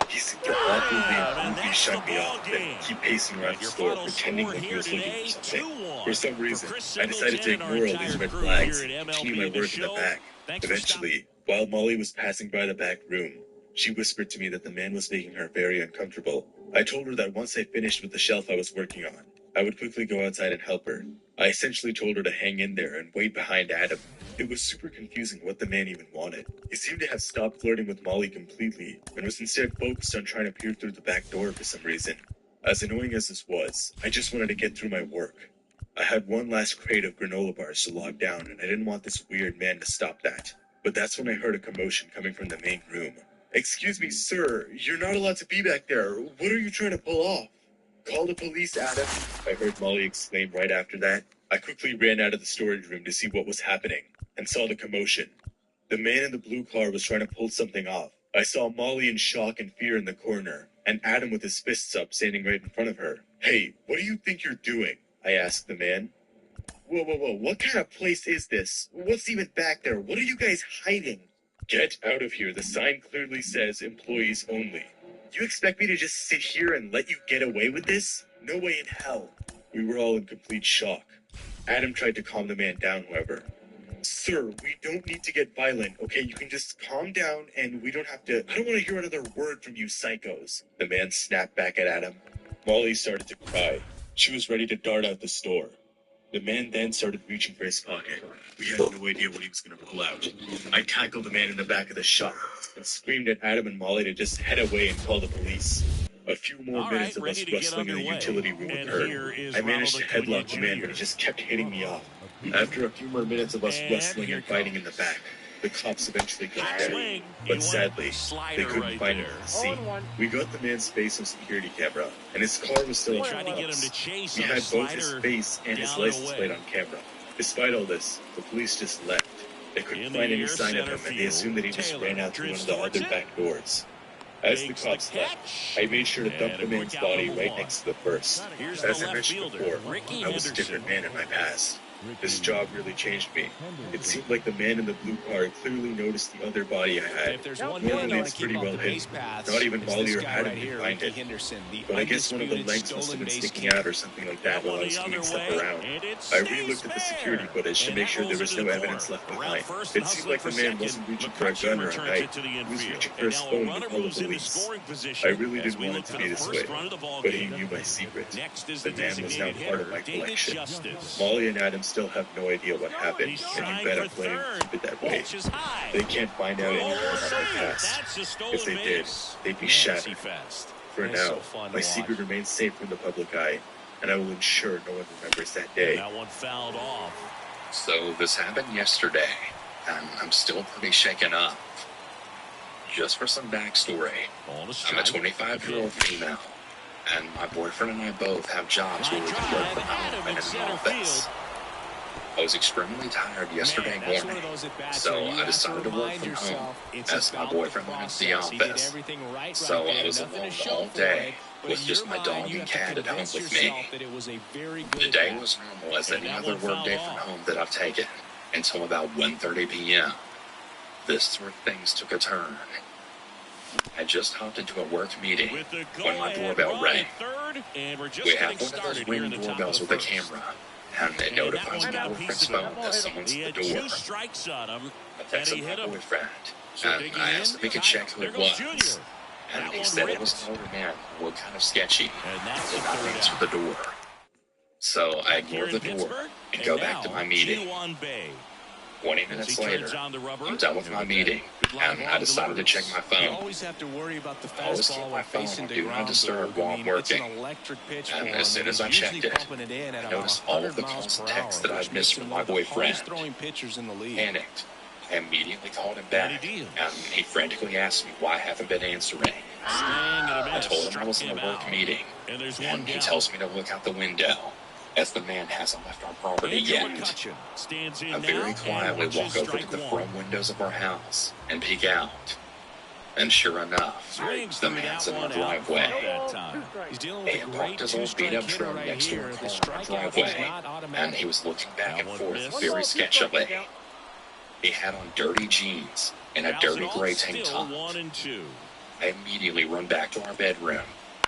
He seemed to awkwardly and rudely shut me off and keep pacing around the store, pretending like he was looking for something. For some reason, I decided to ignore all these red flags and continue my work in the back. Eventually, while Molly was passing by the back room, she whispered to me that the man was making her very uncomfortable. I told her that once I finished with the shelf I was working on, I would quickly go outside and help her. I essentially told her to hang in there and wait behind Adam. It was super confusing what the man even wanted. He seemed to have stopped flirting with Molly completely and was instead focused on trying to peer through the back door for some reason. As annoying as this was, I just wanted to get through my work. I had one last crate of granola bars to log down, and I didn't want this weird man to stop that. But that's when I heard a commotion coming from the main room. "Excuse me, sir, you're not allowed to be back there. What are you trying to pull off?" "Call the police, Adam," I heard Molly exclaim right after that. I quickly ran out of the storage room to see what was happening, and saw the commotion. The man in the blue car was trying to pull something off. I saw Molly in shock and fear in the corner, and Adam with his fists up standing right in front of her. "Hey, what do you think you're doing?" I asked the man. Whoa, what kind of place is this? What's even back there? What are you guys hiding?" "Get out of here. The sign clearly says employees only." "You expect me to just sit here and let you get away with this? No way in hell." We were all in complete shock. Adam tried to calm the man down, however. "Sir, we don't need to get violent, okay? You can just calm down and we don't have to— I don't want to hear another word from you psychos." The man snapped back at Adam. Molly started to cry. She was ready to dart out the store. The man then started reaching for his pocket. We had no idea what he was going to pull out. I tackled the man in the back of the shop and screamed at Adam and Molly to just head away and call the police. A few more minutes of us wrestling in the utility room occurred. I managed to headlock the man, but he just kept hitting me off. After a few more minutes of us wrestling and fighting in the back, the cops eventually got there. But sadly, they couldn't find him at the scene. We got the man's face on security camera, and his car was still in the box. We had both his face and his license plate on camera. Despite all this, the police just left. They couldn't find any sign of him, and they assumed that he just ran out through one of the other back doors. As the cops left, I made sure to dump the man's body right next to the first. As I mentioned before, I was a different man in my past. This job really changed me. It seemed like the man in the blue car clearly noticed the other body I had. Normally it's pretty well hidden. Not even Molly or Adam could find it. But I guess one of the legs must have been sticking out or something like that while I was moving stuff around. I re-looked at the security footage to make sure there was no evidence left behind. It seemed like the man wasn't reaching for a gun or a knife. He was reaching for his phone to call the police. I really didn't want it to be this way, but he knew my secret. The man was now part of my collection. Molly and Adam still have no idea what happened, and you bet I'm planning to keep it that way. They can't find out any more about my past. If they did, they'd be shattered. For now, my secret remains safe from the public eye, and I will ensure no one remembers that day. That one fouled off. So this happened yesterday, and I'm still pretty shaken up. Just for some backstory, I'm a 25-year-old female, and my boyfriend and I both have jobs where we can work from home and in an office. I was extremely tired yesterday morning, so I decided to work from home as my boyfriend went to the office. So I was alone all day with just my dog and cat at home with me. The day was normal as any other work day from home that I've taken until about 1:30 p.m. This is where things took a turn. I just hopped into a work meeting when my doorbell rang. We have one of those Ring doorbells with a camera, and it notifies my boyfriend's phone that someone's at the door. I texted my boyfriend, and I asked if he could check who it was. And he said it was an older man who looked kind of sketchy and did not answer the door. So I ignored the door and go back to my meeting. 20 minutes later, I'm done with my meeting, and I decided to check my phone. I always keep my phone on Do Not Disturb while I'm working. And as soon as I checked it, I noticed all of the calls and texts that I'd missed from my boyfriend. Panicked, I immediately called him back, and he frantically asked me why I haven't been answering. I told him I was in a work meeting, and he tells me to look out the window, as the man hasn't left our property yet. I very quietly walk over to the front windows of our house and peek out. And sure enough, the man's in our driveway. He had parked his old beat-up truck next to our car in our driveway, and he was looking back and forth very sketchily. He had on dirty jeans and a dirty gray tank top. I immediately run back to our bedroom,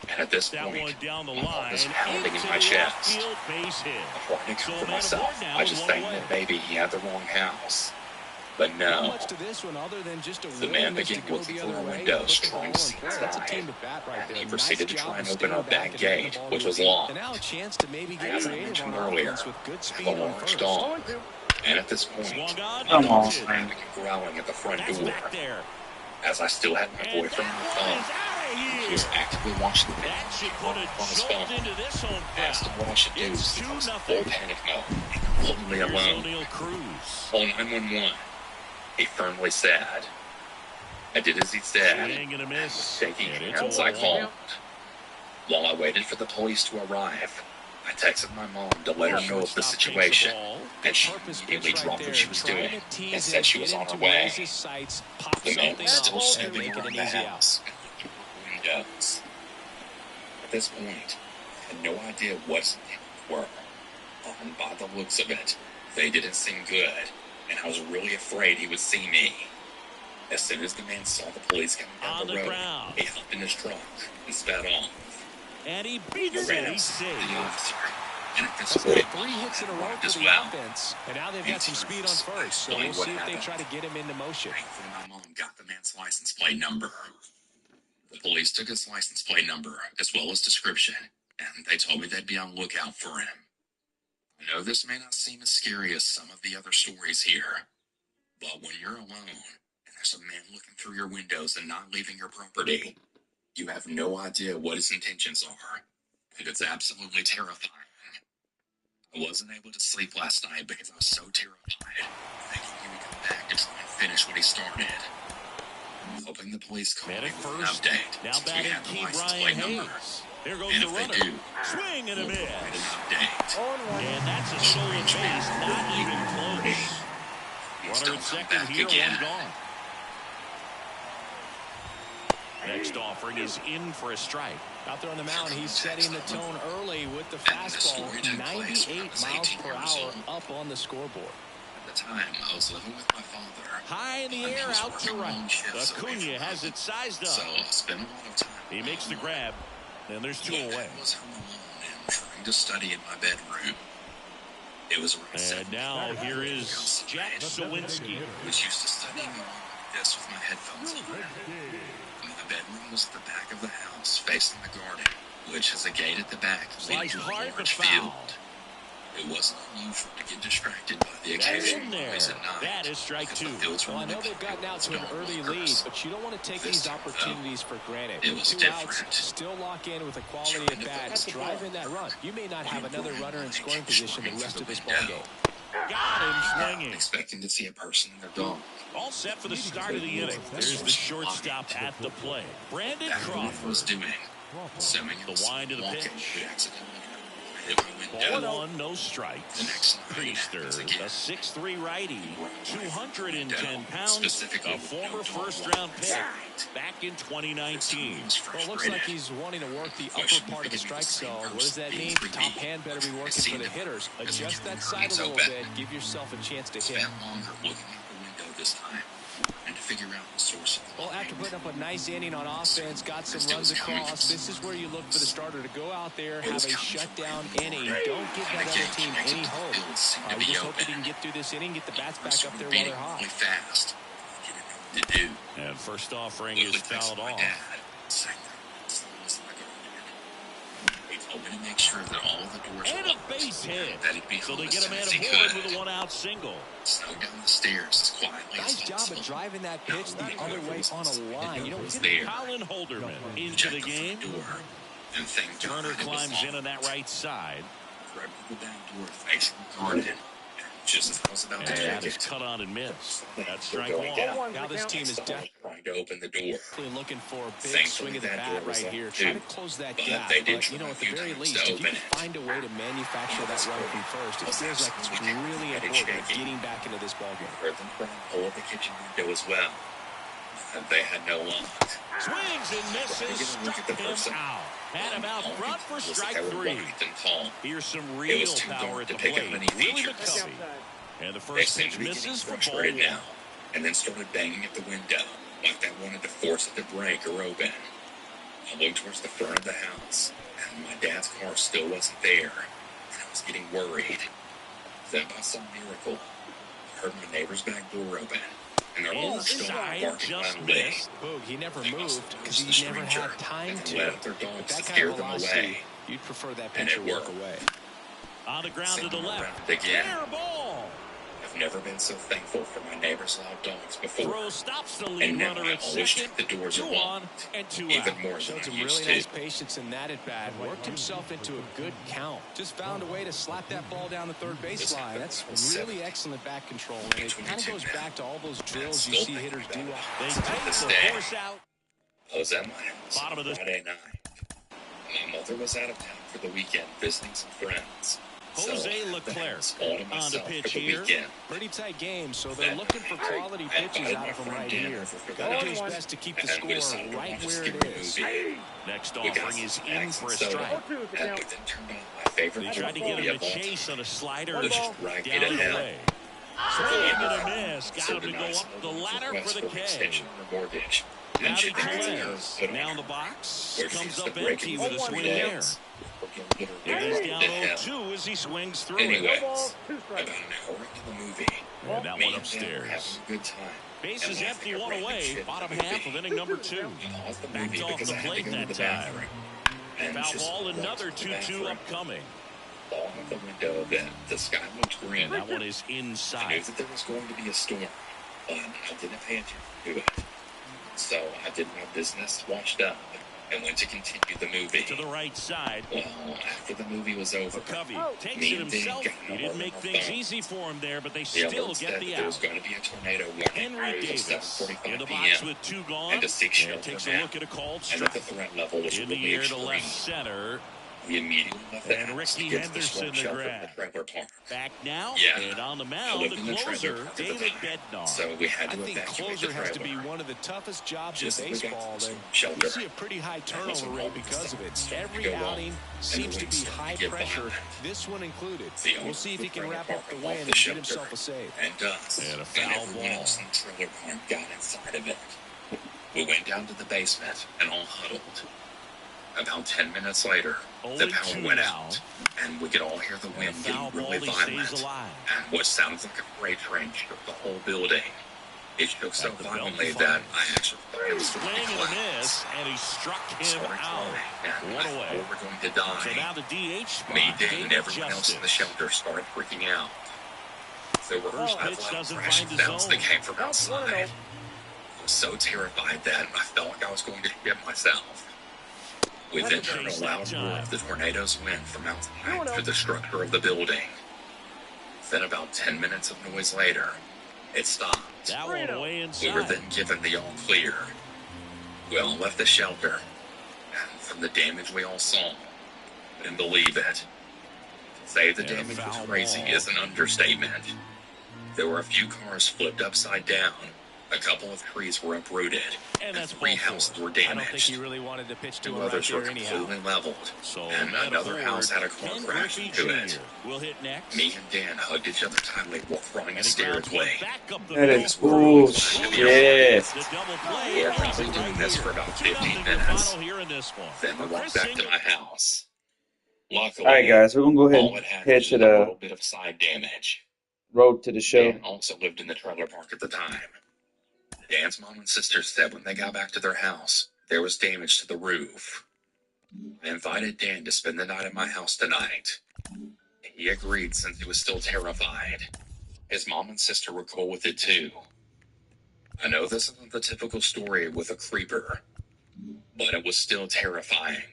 and at this point, my heart is pounding in my chest. Before I could comfort myself, I just think that maybe he had the wrong house. But no, the man began looking through our windows, trying to see inside, and he proceeded to try and open our back gate, which was locked. As I mentioned earlier, I have a large dog, and at this point, the dog was began growling at the front door. As I still had my boyfriend on the phone, he was actively watching the man on his phone. I asked him what I should do since I was in full panic mode and completely alone. On 911, he firmly said, I did as he said, and with shaking hands I called. While I waited for the police to arrive, I texted my mom to let her know of the situation, and she immediately dropped what she was doing and said she was on her way. The man was still snooping around the house and looking through windows. At this point, I had no idea what his intentions were, and by the looks of it, they didn't seem good, and I was really afraid he would see me. As soon as the man saw the police coming down the road, he hopped in his truck and sped off. And he beats it. He's safe. The officer, and at this point, 3 hits in a row for the offense, and now they've got some speed on first, so we'll see if they try to get him into motion. Thankfully, my mom got the man's license plate number. The police took his license plate number, as well as description, and they told me they'd be on lookout for him. I know this may not seem as scary as some of the other stories here, but when you're alone, and there's a man looking through your windows and not leaving your property, you have no idea what his intentions are, and it's absolutely terrifying. I wasn't able to sleep last night because I was so terrified, thinking he would come back to try and finish what he started. Hoping the police call me with an update, Now since we batting have the key license Brian plate number. Hayes. Here goes And the if runner. they do, Swing and a we'll miss. provide an update. And that's a stolen base, not even close. He's Runner at still second back here, again. one gone. Next offering is in for a strike. Out there on the mound, he's setting the tone early with the fastball, 98 miles per hour up on the scoreboard. At the time, I was living with my father. High in the and he air, was out to working long right. shifts away Acuna from has home. it sized So up. I spent a lot of time. He makes the grab, and there's two When away. I was home alone and trying to study in my bedroom. It was around 7 And now here is Jack Sawinski. I was used to studying along like this with my headphones on. My bedroom was at the back of the house, facing the garden, which has a gate at the back leading Sliced to a hard, but large foul. field. It wasn't unusual to get distracted by the That's occasional in there. noise at night. That is strike because two. the fields were Well, I know really they've gotten out to close an to early all lead, workers. but you don't want to take This these time, though, opportunities for granted. it was 2 different. outs, still lock in with a quality at bat, drive in that run. You may not have another runner in scoring position the rest of this ballgame. Got him I'm swinging. expecting to see a person and their dog. All set for the start of the inning. There's the shortstop at the plate. Brandon That's what I Crawford. was doing. Assuming it The was wind of the walking, pitch. could accidentally hit my window. Ball 1, no strikes. The next night, Priester, it's again. a 6'3" righty, 210 pounds, Specifically a with former no first-round pick right. back in 2019. Well, it looks like he's wanting to work the upper part of the strike zone. What does that mean? Top hand better be working for the hitters. Adjust that side a little bit. Give yourself a chance to hit. Spent longer looking out the window this time and to figure out the source of the Well, after putting up a nice inning on offense, got some runs across, this is where you look for the starter to go out there, have a shutdown inning. Don't give that other team any hope. We just hope that he can get through this inning, get the bats back up there while they're hot. really fast. He didn't know what to do. And first offering Quickly is texted fouled my off. dad, saying that someone was in my garden. He told me to make sure that all of the doors And were a locked, base hit. that he'd be So home they as get a soon man as he aboard could. with a one-out single. Snuck down the stairs as quietly Nice as job possible. of driving that pitch the other way on a line. You don't hit there. Colin Holderman into Checked the game. front door, and thank Turner God it was climbs in locked. on that right side. Grabbed the back door facing the garden and Just as I was about to And kick it's cut on and missed. That's we're strike going one. down. Now this team is definitely Trying to open the door. looking for a big Thankfully, swing of the that bat door was right locked, here. too. Try to close that But gap. they did But, try you know, a at the few very times least, to if you open can it. find a way to manufacture that run from first, it feels like it's really important getting back into this ballgame. Heard them trying to pull up the kitchen window as well. And they had no luck. Swings and misses, struck him out. Had him out front for strike three. Here's some real power at the plate. Willie McCovey. And the They first seemed pitch to be getting misses for ball frustrated one. now, and then started banging at the window, like they wanted to force it to break or open. I looked towards the front of the house, and my dad's car still wasn't there, and I was getting worried. Then by some miracle, I heard my neighbor's back door open, and they're all still Inside, barking just loudly. missed. Boog, he never They must moved have because noticed he the never stranger had time and to. let out their With dogs that to kind scare of them velocity, away. you'd prefer that And pitcher it walk worked. away. On the ground to Send the them left. around again. Fair ball. I've never been so thankful for my neighbor's loud dogs before. Throw stops the And lead now runner I at always second. check the doors 2 are on locked, and 2 even out. more than Showed I some used really nice to. patience in that at bat. Worked himself into a good count. Just found a way to slap that ball down the third baseline. That's really excellent bat control. And it kind of goes back to all those drills you see hitters do. They take the force out. I was at my house Bottom of the Friday night. My mother was out of town for the weekend visiting some friends. So Jose I had the Leclerc house all to on the myself pitch for the here. weekend. Pretty tight game, so they're looking for quality pitches out of him right here. Got to do his best to keep the And we score decided to right watch a where it scary is. movie. Next We got offering is some in snacks for and a soda, strike. and we then turned on my favorite They tried to get movie him of to all chase time. on a slider One ball. Right, down get and ahead. away. Swing and a miss. Got him to go up the ladder for the K. Extension of the mortgage. Howdy Mentioned Tellez. put on Now in her. the box. Where Comes she's up the breaking empty with a ball. swing 3 there. days. He's down 0-2 as he swings through it. Anyways, No ball, 2 about strikes. an hour into the movie, And that me one and Dad were having upstairs. a good time. Bases And empty, laughing one at random away. shit in Bottom the half movie. of inning number 2. I paused the Backed movie off because the I had to plate go to that the time. bathroom. And Foul just ball, walked another to the 2-2 bathroom. upcoming. Saw out the window a bit. The sky looked green. And that one is I knew inside. that there was going to be a storm, but I didn't pay attention to it. So I did my business, washed up, and went to continue the movie. To the right side. Well, after the movie was over, McCovey takes me it and Dan himself. got He an didn't alert make on our things phones. easy for him there, but they The still alert get said the that there was out. going to be a tornado warning Henry at Davis 7:45 in the box p.m. with 2 gone. and to seek And shelter takes a now. look at a called And that the strike. threat level was In the really air to extreme. left center. We immediately left the And house to Ricky get to the Henderson storm the shelter in grab. the trailer park. Back now. Yeah. And on the I mound, lived the in the trailer closer, park at the David time, Bednar. so we had I to think evacuate the closer has to be trailer. one of the toughest jobs in Just as we got baseball. to the And storm you shelter, see a pretty high turnover wasn't rate all because of it. starting to Every go on, outing and seems the to wind be started to high get pressure, violent. this one included. The owner We'll see if of he the can trailer wrap park up the off win the and get shelter, himself a save. and us, And a and foul everyone ball. else in the trailer park got inside of it. We went down to the basement and all huddled. About 10 minutes later, the Only power 2 went now. out, and we could all hear the wind Foul getting ball, really he violent, stays alive. and what sounded like a freight train shook the whole building. It shook so At the belt violently fire. that I actually thought it was Swing going to and a collapse. miss, and he struck him Started out. crying, and One I away. thought we were going to So die. now the DH spot. Me, Dan, and David everyone else in the Justice. shelter started freaking out. There were First five pitch loud doesn't crashing find his sounds own. that came from That's outside. 1-0. I was so terrified that I felt like I was going to shit myself. We then heard a loud roar of the tornado's wind from outside through the structure of the building. Then about 10 minutes of noise later, it stopped. That one away We were inside. then given the all clear. We all left the shelter, and from the damage we all saw, couldn't believe it. To say the And a damage was foul crazy ball. is an understatement. There were a few cars flipped upside down. A couple of trees were uprooted, And that's 3 ball houses four. were I don't think damaged. he really wanted to pitch to 2 him right others were there anyhow. completely leveled, So and men another aboard, house had a car Ken crash Griffey into it. Jr. will hit next. Me and Dan hugged each other tightly while throwing a And he grounds one stairway. back up the That middle. is bullshit. The double play. We were brings probably it doing right this here. for about 2-0 15 the minutes. final here in this one. Then we walked Chris back to Singer. my house. Luckily, All right, guys, we're gonna go ahead all it and had head was to a the little bit of side damage. road to the show. Dan also lived in the trailer park at the time. Dan's mom and sister said when they got back to their house, there was damage to the roof. I invited Dan to spend the night at my house tonight. He agreed since he was still terrified. His mom and sister were cool with it too. I know this isn't the typical story with a creeper, but it was still terrifying,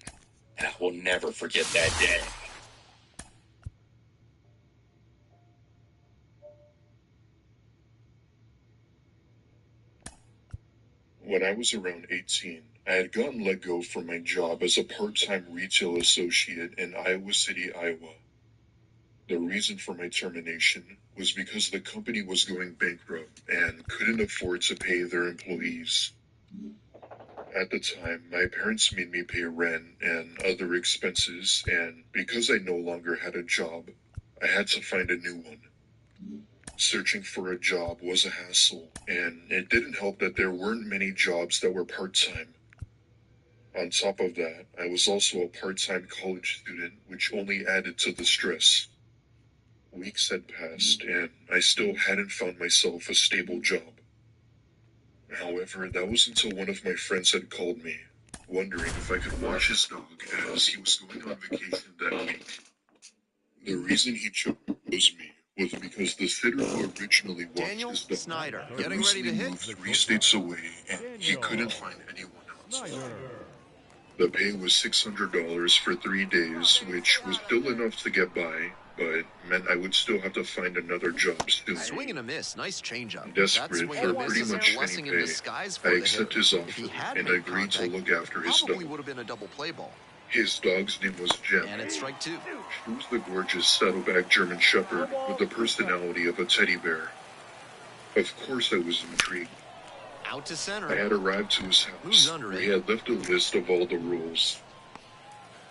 and I will never forget that day. When I was around 18, I had gotten let go from my job as a part-time retail associate in Iowa City, Iowa. The reason for my termination was because the company was going bankrupt and couldn't afford to pay their employees. At the time, my parents made me pay rent and other expenses, and because I no longer had a job, I had to find a new one. Searching for a job was a hassle, and it didn't help that there weren't many jobs that were part-time. On top of that, I was also a part-time college student, which only added to the stress. Weeks had passed, and I still hadn't found myself a stable job. However, that was until one of my friends had called me, wondering if I could watch his dog as he was going on vacation that week. The reason he chose me was because the sitter who originally watched his dog Snyder, had getting ready to recently hit. moved 3 states away, and he couldn't find anyone else. The pay was $600 for 3 days, which was still enough to get by, but meant I would still have to find another job soon. Swing and a miss. Nice changeup. Desperate for pretty much any blessing in pay, disguise for I the accepted hitter. his If he offer had and made agreed to contact, look after his probably dog. would have been a double play ball. His dog's name was Jem. And it's strike two. She was the gorgeous saddleback German Shepherd with the personality of a teddy bear. Of course I was intrigued. Out to center. I had arrived to his Moves house, under where it. he had left a list of all the rules.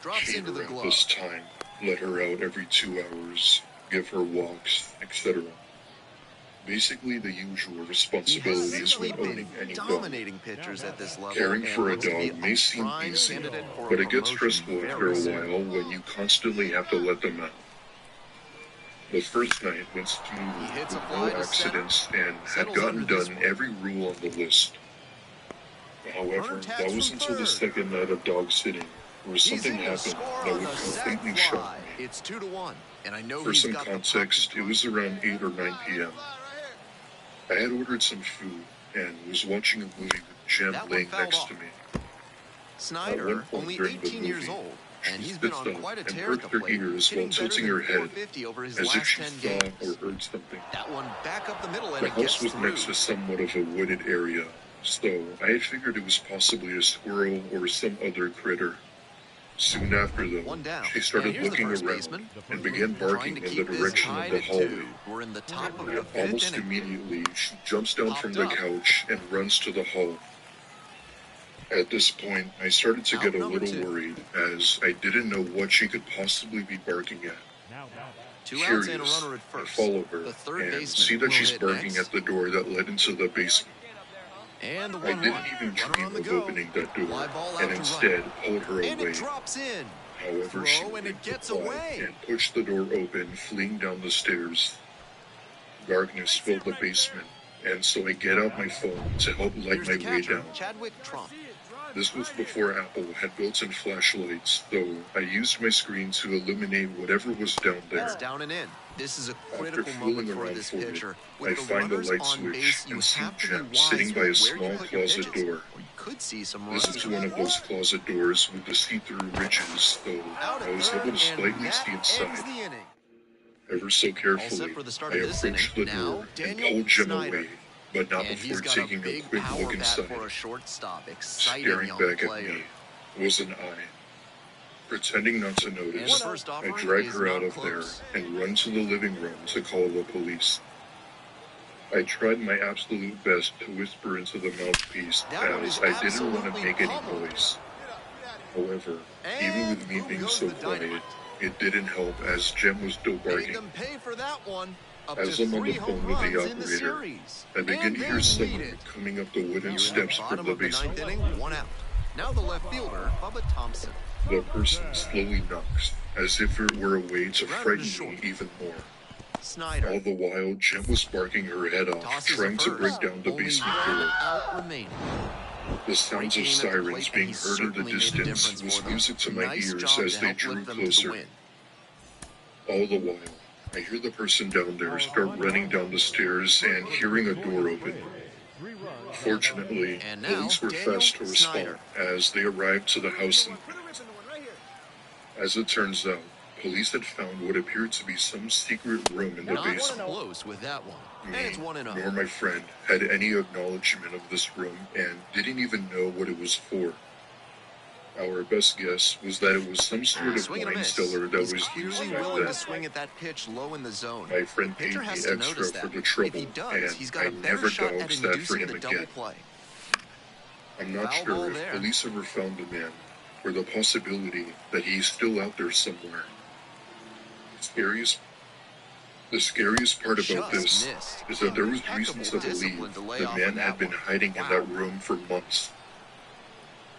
Drops Feed into her the at glove. this time, let her out every 2 hours, give her walks, etc. Basically the usual He has responsibilities when simply owning been any dog. dominating pitchers at this level. Caring and for a looks to be dog may seem prime easy, candidate for a but it gets promotion stressful after very a soon. while when you constantly have to let them out. The first night went smoothly He hits a with fly no to center. accidents and had Settles gotten under this done one. every rule on the list. However, Runner tags that was from until the third. second night of dog sitting, where He's something in to happened score that on would the sac completely fly. shock me. It's 2-1, and I know For he's some got context, the it was around 8 or 9 p.m. I had ordered some food and was watching a movie with Jem That one laying fouled next off. to me. Snyder, point only during the 18 years movie, old, and she he's been sits on up quite a and tear at the perks her plate, ears while hitting better tilting than her head, .450 over his as if last she 10 saw games. or heard something. That one back up the middle, and The it gets house was through. next to somewhat of a wooded area, so I had figured it was possibly a squirrel or some other critter. Soon after, though, One down. she started And here's the looking first around baseman. and began Trying barking to in the keep this direction of tied the at hallway. 2. We're in the top of the fifth Almost inning. immediately, she jumps down from the Popped up. couch and runs to the hall. At this point, I started to Out get a number little 2. worried, as I didn't know what she could possibly be barking at. 2 outs and a Curious, runner at I first. follow her The third and baseman see that will she's hit barking next. at the door that led into the basement. And the I 1-1. didn't even Runner dream on the of go. opening that door, Fly ball out and to instead right. pulled her And away. it drops in. However, she Throw, and it blinked gets the fly away. and pushed the door open, fleeing down the stairs. Darkness filled the basement, and so I get out my phone to help light Here's my the way catcher, down. Chadwick Trump. This was before Apple had built-in flashlights, so I used my screen to illuminate whatever was down there. It's down and in. This is a After critical feeling moment for around this for it, pitcher. I With the find the runners light on switch base, you and see have to be Jem wise sitting by a with where you small put your closet pitches, door. or you could see some This runs was come one in. of those closet doors with the see-through ridges, though Out I at was third, able to slightly and see that inside. ends the inning. Ever so All set carefully, for the start I of this inning. approached the Now, door and Daniel pulled Jem Snyder. away, but not And he's before got a taking a big quick power look bat inside. for a shortstop. Exciting Staring young back player. at me was an eye. Pretending not to And the notice, first I offering drag is her out not of there close. and run to the living room to call the police. I tried my absolute best to whisper into the mouthpiece, That one is as I didn't want to absolutely make any pummeled. noise. However, even And with me boom being goes so the dynamite. quiet, it didn't help, as Jem was still Made barking. them pay for that one. Up As to I'm on 3 the home phone with the runs in the operator, series. I begin And to they hear lead someone it. coming up the wooden Here in the steps from bottom the of the ninth basement. inning, 1 out. Now the left fielder, Bubba Thompson. The person slowly knocks, as if it were a way to Grounded frighten to short. me even more. Snyder All the while, Jem was barking her head off, tosses a trying to break first. down the Only basement 1 door. out remaining. The sounds of Great game at the sirens plate, being and he heard in the certainly made a distance difference was for them. music to my Nice ears job as to they help drew lift them to the closer. win. All the while, I hear the person down there start running down the stairs and hearing a door open. Fortunately, And now, police were Daniel fast to respond Snyder. as they arrived to the house. As it turns out, police had found what appeared to be some secret room in the basement. Close with that one. Me, And it's 1-0. nor my friend, had any acknowledgement of this room and didn't even know what it was for. Our best guess was that it was some sort of wine cellar that was used back willing then. to swing at that pitch low in the zone. My friend paid Pitcher me has to extra notice for that. the trouble, If he does, he's got and a I better never shot at doubts that for inducing him the double again. play. I'm not Foul sure ball if there. police ever found the man, or the possibility that he's still out there somewhere. The scariest part about this is that there was reason to believe the man had been hiding in that room for months.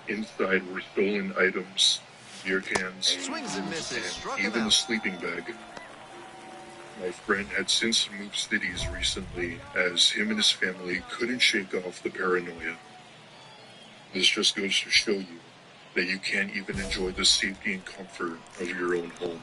Inside were stolen items, beer cans, Swings and misses. Struck and him even a out. sleeping bag. My friend had since moved cities recently, as him and his family couldn't shake off the paranoia. This just goes to show you that you can't even enjoy the safety and comfort of your own home.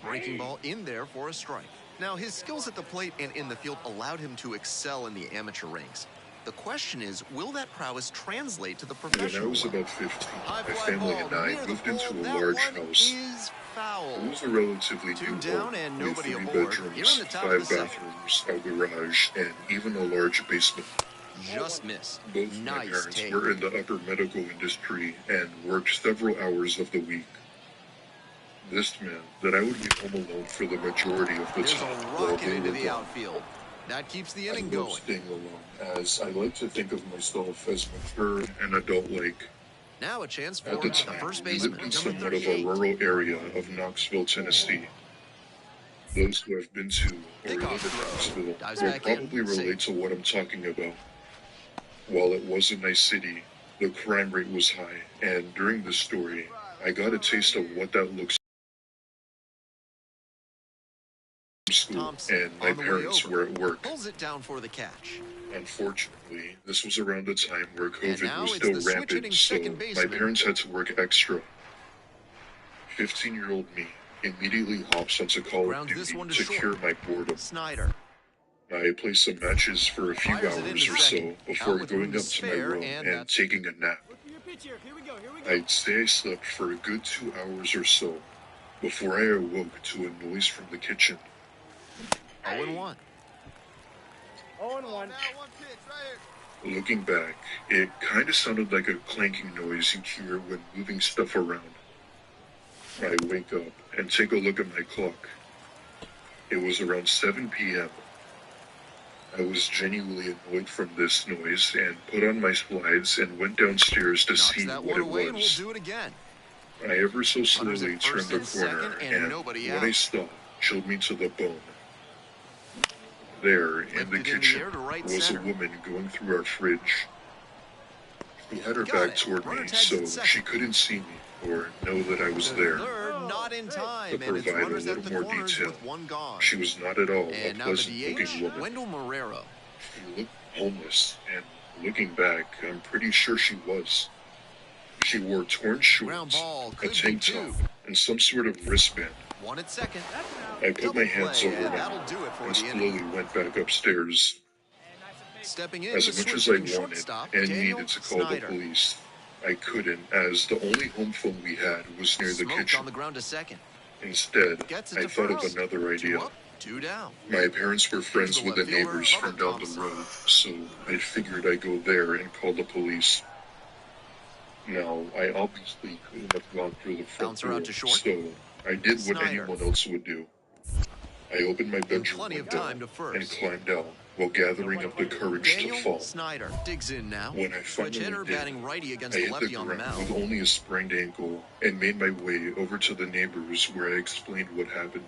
Breaking ball in there for a strike. Now, his skills at the plate and in the field allowed him to excel in the amateur ranks. The question is, will that prowess translate to the When professional I was level? about 15, my family and I moved into a large house. It was a relatively new home with 3 bedrooms, 5 bathrooms, a garage, and even a large basement. Just missed. Both my Nice parents take. were in the upper medical industry and worked several hours of the week. This meant that I would be home alone for the majority of the There's time a while rocket they into were the gone. outfield. That keeps the I inning love going. staying alone, as I like to think of myself as mature and adult-like. Now a chance for At the the time, first we baseman, lived in number somewhat of a 38. rural area of Knoxville, Tennessee. Those who have been to or Pickoff live in throw. Knoxville Dives will back in. probably relate Safe. to what I'm talking about. While it was a nice city, the crime rate was high, and during this story, I got a taste of what that looks like from school, Thompson and my on the way parents over. were at work. Pulls it down for the catch. Unfortunately, this was around the time where And COVID now was it's still the switch rampant, hitting so second my baseman. parents had to work extra. 15-year-old me immediately hops onto Call of Grounds this Duty one to to short. cure my boredom. Snyder. I played some matches for a few Fires it hours into or so second. before Out with going room to up to my spare, room and and that's- taking a nap. Look for your pitch here. Here we go. Here we go. I'd say I slept for a good 2 hours or so before I awoke to a noise from the kitchen. 0-1. 0-1. Looking back, it kind of sounded like a clanking noise you hear when moving stuff around. I wake up and take a look at my clock. It was around 7 p.m. I was genuinely annoyed from this noise and put on my slides and went downstairs to Knocks see that what one it away, and we'll was. do it again. I ever so Runners slowly at turned first the and corner, second, and nobody what out. I saw chilled me to the bone. There, in Flipped the it in the kitchen, air to right was a center. woman going through our fridge. She had her Got back it. toward Runner me, tags so at second. she couldn't see me or know that I was there. Third, not in time, To and it's provide a runners at little the more corners detail, with one gone. she was not at all a And now the pleasant-looking DH, woman. Wendell Marrero. She looked homeless, and looking back, I'm pretty sure she was. She wore torn Ground shorts, ball a could be tank two. top, and some sort of wristband. One at second. I put Double my hands play, over and my that'll mouth do it for and the inning. slowly went back upstairs. Stepping in, As the much as switch I hitting wanted shortstop, and Daniel needed to call the Snyder. police, I couldn't, as the only home phone we had was near the Smoked kitchen. on the ground to second. Instead, Gets it I to thought of first. another 2 idea. up, 2 down. My parents were friends the with the left fielder, neighbors from Bubba down the Thompson. road, so I figured I'd go there and call the police. Now, I obviously couldn't have gone through the front Bouncer door, out to short. so I did what Snyder. anyone else would do. I opened my bedroom Plenty of window time to first. and climbed out while gathering up the courage Daniel to fall. Snyder digs in now. When I Switch finally hitter did, batting righty against I the hit the lefty on the ground with mound. only a sprained ankle and made my way over to the neighbors where I explained what happened.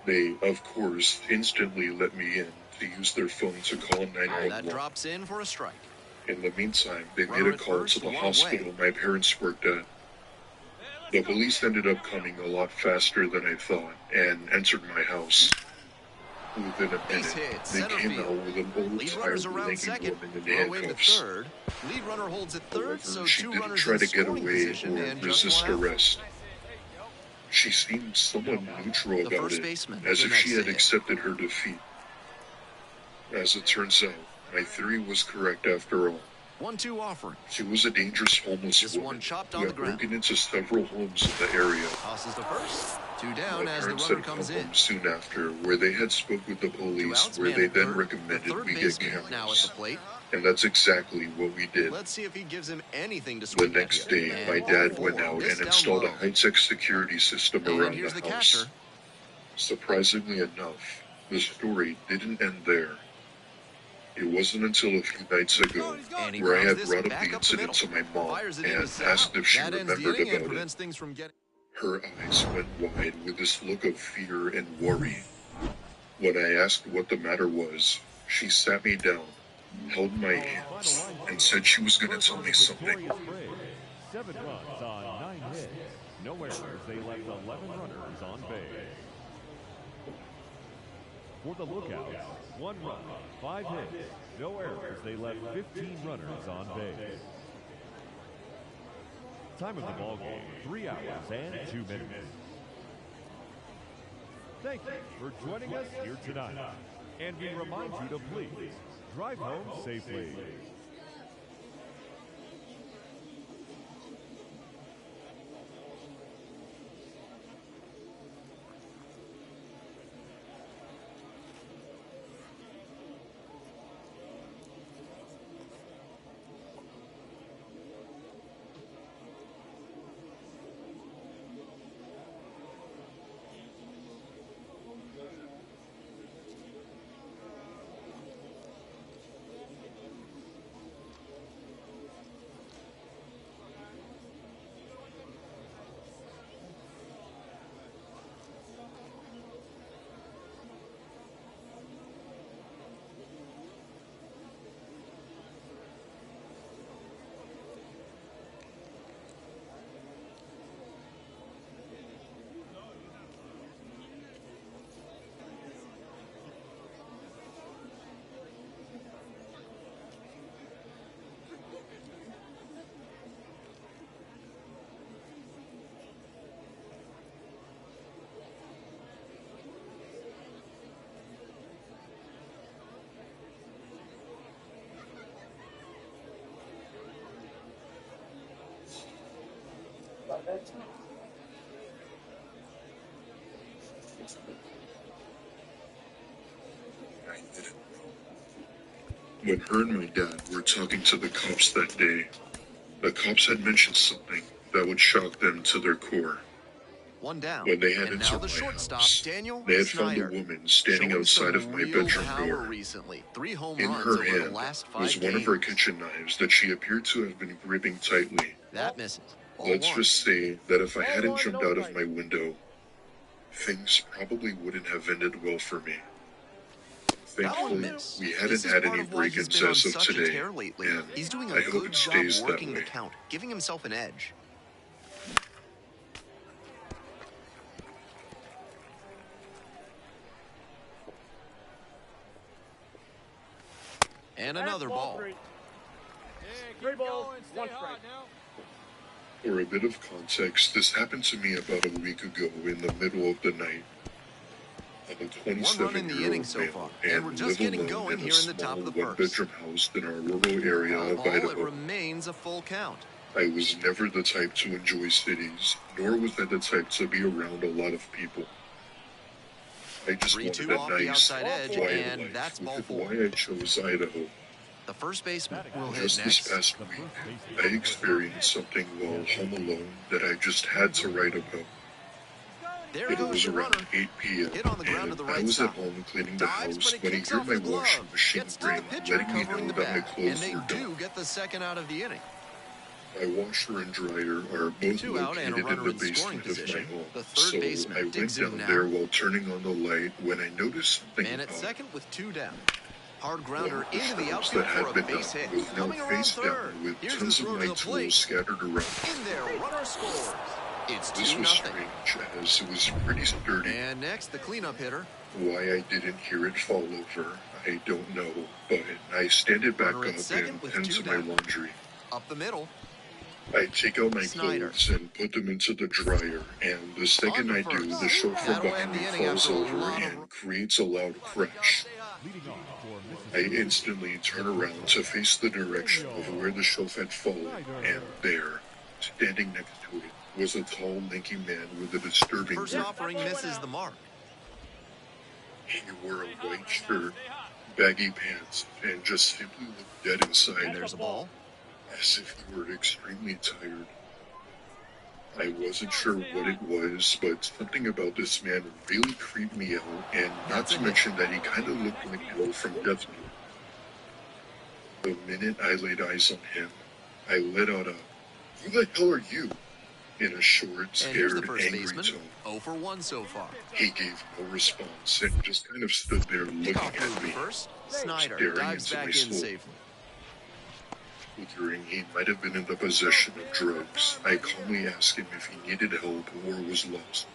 They, of course, instantly let me in to use their phone to call That 911. drops in for a strike. In the meantime, they made Runner a at call first, to the one hospital away. my parents worked at. The police ended up coming a lot faster than I thought and entered my house. Within a Base minute, hit, they center came field. out with an old Lead runner's tired around looking second. woman in Throw in to handcuffs. third. Lead runner holds at third, However, so she 2 didn't runners try in to get scoring away position or and just resist one out. arrest. She seemed somewhat neutral The about first it, baseman, as the if she next had to hit. accepted her defeat. As it turns out, my theory was correct after all. 1-2 offering. She was a dangerous homeless This woman one chopped who on the had ground. broken into several homes in the area. Tosses the first. 2 down My as the parents runner had comes come in. home soon after, where they had spoke with the 2 police, outs, where man they at then third. The recommended third we get baseman now at cameras. the plate. And that's exactly what we did. Let's see if he gives him anything to The swing at next here. day, And my ball dad 4, went out missed and down installed a low. high-tech security system And around here's the the house. catcher. Surprisingly enough, the story didn't end there. It wasn't until a few nights ago And he where I grounds had this brought up back the up the incident middle. to my mom Fires it and into center. asked if she That ends the remembered inning and about it. prevents things from getting... Her eyes went wide with this look of fear and worry. When I asked what the matter was, she sat me down, held my hands, and said she was going to tell me something. 7 runs on 9 hits. No errors. They left 11 runners on base. For the Lookouts, 1 run, 5 hits. No errors. They left 15 runners on base. Time of the ball game, 3 hours and 2 minutes. Thank you for joining us here tonight. And we remind you to please drive home safely. When her and my dad were talking to the cops that day, the cops had mentioned something that would shock them to their core. 1 down. When they had And entered now the my shortstop, house, Daniel they had found a Snyder. woman standing Showing outside some of my real bedroom power door. recently. 3 home In runs her over the hand last 5 was games. one of her kitchen knives that she appeared to have been gripping tightly. That misses. Ball Let's 1. just say that if I hadn't jumped out of my window, things probably wouldn't have ended well for me. Thankfully, we hadn't had any break-ins as of today, and He's doing I a hope good it job stays that working the way. count, giving himself an edge. And another ball. 3 balls, 1 strike. For a bit of context, this happened to me about a week ago in the middle of the night. I'm a 1 run in the inning 27-year-old so male far, and and we're live just getting alone going in a here in the top small of the first. one-bedroom house in our rural area of Ball, it Idaho. remains a full count. I was never the type to enjoy cities, nor was I the type to be around a lot of people. I just 3-2 wanted off a the nice, outside edge, quiet and life, that's ball which is 4. why I chose Idaho. The first baseman will hit Just this next. past week, I experienced something while home alone that I just had to write about. There It goes was the around runner. 8 p.m. Hit on the ground to the and right I was at side. home cleaning the Dives, house but it when I kicks heard off my his glove. washing machine Gets to the ring, pitcher letting me covering know the that my bag. And clothes they were done. do get the second out of the inning. My washer and dryer are both 2 out and a located in runner the in scoring basement of my position. home, The third so baseman I went digs in down now. there while turning on the light when I noticed something Man at odd. second with 2 down. Hard grounder One of the into the shrubs outfield that for had a been base done hit. was now Coming around face third. down with Here's the tons of throw to my the tools plate. scattered around. In there, runner scores. It's This 2-0. was strange, as it was pretty sturdy. And next, the cleanup hitter. Why I didn't hear it fall over, I don't know, but I stand it back Runner at up second and with tend 2 to my down. laundry. Up the middle. I take out my Snyder. clothes and put them into the dryer, and the second On to I do, first. the chauffeur That'll behind end me the inning falls after a over lot of... and creates a loud crash. Leading off for I instantly turn around to face the direction of where the shelf had fallen, and there, standing next to it, was a tall, lanky man with a disturbing First grin. offering misses the mark. He wore a white shirt, baggy pants, and just simply looked dead inside. And there's a ball. As if he were extremely tired. I wasn't sure what it was, but something about this man really creeped me out, and not to mention that he kind of looked like Will from Death Note. The minute I laid eyes on him, I let out a, "Who the hell are you?" in a short, scared, angry tone. 0 for 1 so far. He gave no response and just kind of stood there looking at me, First, Snyder staring dives into my back in soul. safely. Figuring he might have been in the possession of drugs, I calmly asked him if he needed help or was lost.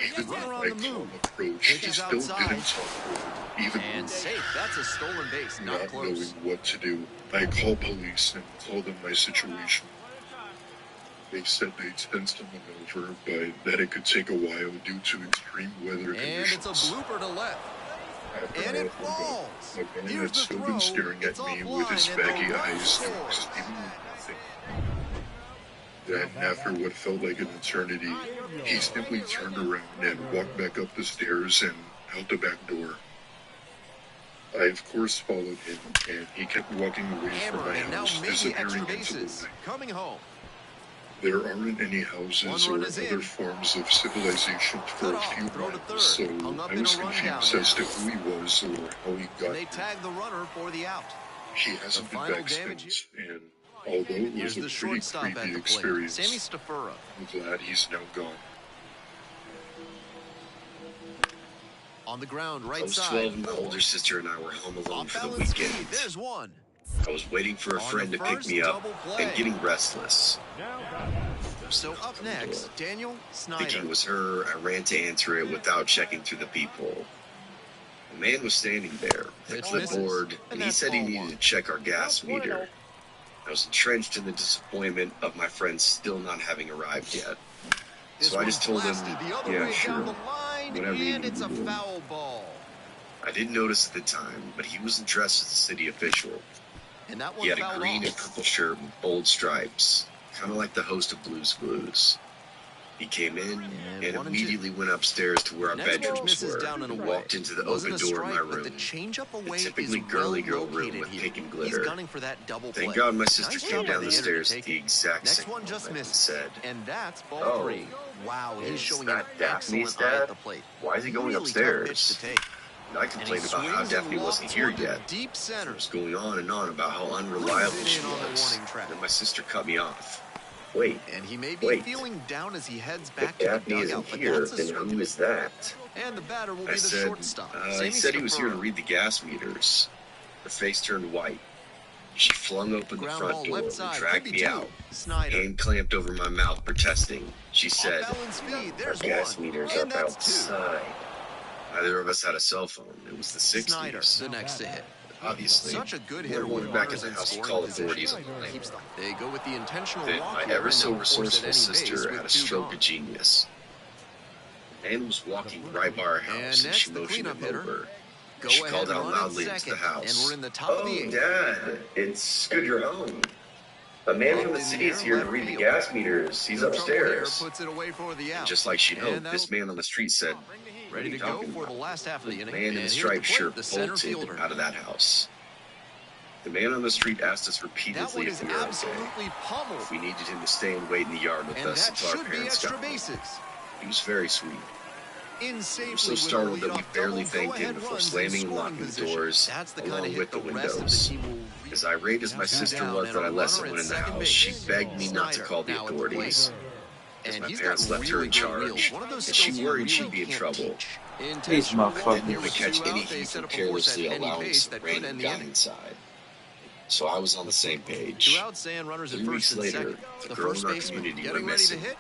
Even with my calm approach, he still didn't talk or even And move. safe. That's a stolen base. Not Not knowing close. what to do, I called police and told them my situation. They said they'd send someone over, but that it could take a while due to extreme weather And conditions. it's a blooper to left. After And I it hung up, falls. the man Here's had the still throw. been staring at It's me with his offline and the baggy run eyes doing scores. seemingly nothing. Then, after what felt like an eternity, he simply turned around and walked back up the stairs and out the back door. I, of course, followed him, and he kept walking away from my And now house, making extra disappearing into the bases. night. Coming home. There aren't any houses One or run is other in. forms of civilization for Cut a off, few throw to miles, so third. Hung up I in was a rundown confused as to now. who he was or how he got And they here. tag the runner for the out. He hasn't The been final back damage since, and although it Here's was a the pretty shortstop at creepy the plate. experience, Sammy Stafura. I'm glad he's now gone. On the ground, I right was side. 12 and my older sister and I were home alone Off for the balance weekend. speed. There's one. I was waiting for a On friend the to pick first me up double play. and getting restless. So up next, Daniel Snyder. Thinking it was her, I ran to answer it without checking through the peephole. A man was standing there, with a Pitch clipboard, misses, and he said he ball needed one. to check our gas meter. I was entrenched in the disappointment of my friend still not having arrived yet. This So I just told him, blasted the other yeah, way sure, down the line, whatever you and need it's to a do. foul ball. I didn't notice at the time, but he wasn't dressed as a city official. And that one He had a fouled green and off. purple shirt with bold stripes, kind of like the host of Blue's Clues. He came in and one and immediately went upstairs to where our Next pitch bedrooms misses were down and and away. walked into the Wasn't open a door of my strike, but room. the changeup The away typically is girly girl well room located with here. pink and He's glitter. gunning for that double play. Thank God my sister Nice came job by down the the hitter to stairs take at the it. exact Next same one just moment and misses. said, And that's ball "Oh, three. Wow, he's is showing an that Daphne's excellent eye at dad? the plate. Why is he going Really tough pitch upstairs?" to take. And I And he complained about how swings Daphne and wasn't lofts here one to yet. deep center. He was going on and on about how unreliable Bit she in on the was. warning track. Then my sister cut me off. Wait, And he may be Wait. feeling down as he heads if back to the Daphne isn't dugout, but here, that's a then swing. who is that? And the batter will be I the said, shortstop. he Sammy said he was here to Stafura. read the gas meters. Her face turned white. She flung open the Ground front ball door left and side, dragged could me be two. out, Snyder. hand clamped over my mouth, protesting. She said, Off balance speed. "Our There's gas one. meters And up that's outside." Neither of us had a cell phone. It was the two. Snyder, 60s. the next to hit. Obviously, Such a good we hitter weren't with going back in runners the in house to scoring call position. authorities on the Keeps them. They go with the intentional Then walk my here, ever and so they'll force at resourceful any sister base had with a two stroke gone. of genius. The man was walking right by our house, and next, she the motioned cleanup him hitter. over. Go She ahead called out run loudly in into the second, house. and we're in the top of the "Oh, eighth. Dad, it's good you're home. A man from the city is here to read the gas meters. He's No trouble here, upstairs." puts it away for the out. And just like she'd And hoped, that'll- this man on the street said, Ready to "What are you go talking for the about?" last half of the The inning. man in And the here's striped the plate, shirt the center bolted fielder. out of that house. The man on the street asked us That one repeatedly is if we were okay, absolutely pummeled. if we needed him to stay and wait in the yard with And us that until our should be parents extra got home. bases. He was very sweet. In We safely were so with a startled that we leadoff barely double, thanked him go-ahead before runs in slamming and scoring locking the position. doors That's the kind along of hit with the the rest of the windows. team will As irate as my sister down was and that I a let runner someone at in the second house, base. she begged me not to Snyder call the now at the authorities. plate. And my he's parents got left her really in good charge, wheels. One of those and she skills you worried really she'd be in can't trouble. teach. These Intentional walk, motherfuckers. here We with catch two any out. They heat set from up a force at carelessly any allowing base some that could random end the guy inning. inside. So I was on the same page. Two outs and runners at 3 first weeks and later, second. the The girl first in our baseman community getting went ready to missing. hit.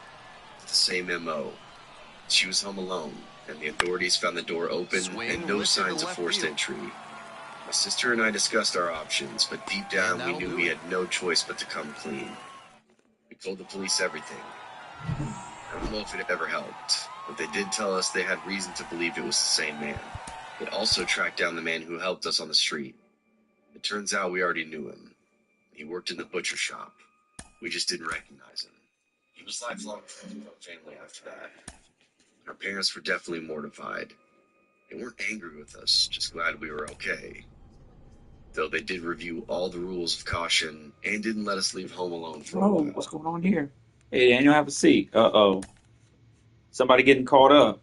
The same M.O. She was home alone, and the authorities found the door open Swing and no lifted signs to of left forced field. entry. My sister and I discussed our options, but deep down And we that'll knew do we it. had no choice but to come clean. We told the police everything. I don't know if it ever helped, but they did tell us they had reason to believe it was the same man. It also tracked down the man who helped us on the street. It turns out we already knew him. He worked in the butcher shop. We just didn't recognize him. He was lifelong friends with our family after that. Our parents were definitely mortified. They weren't angry with us, just glad we were okay. Though they did review all the rules of caution and didn't let us leave home alone for a while. What's going on here? Hey, Daniel, have a seat. Uh-oh. Somebody getting caught up.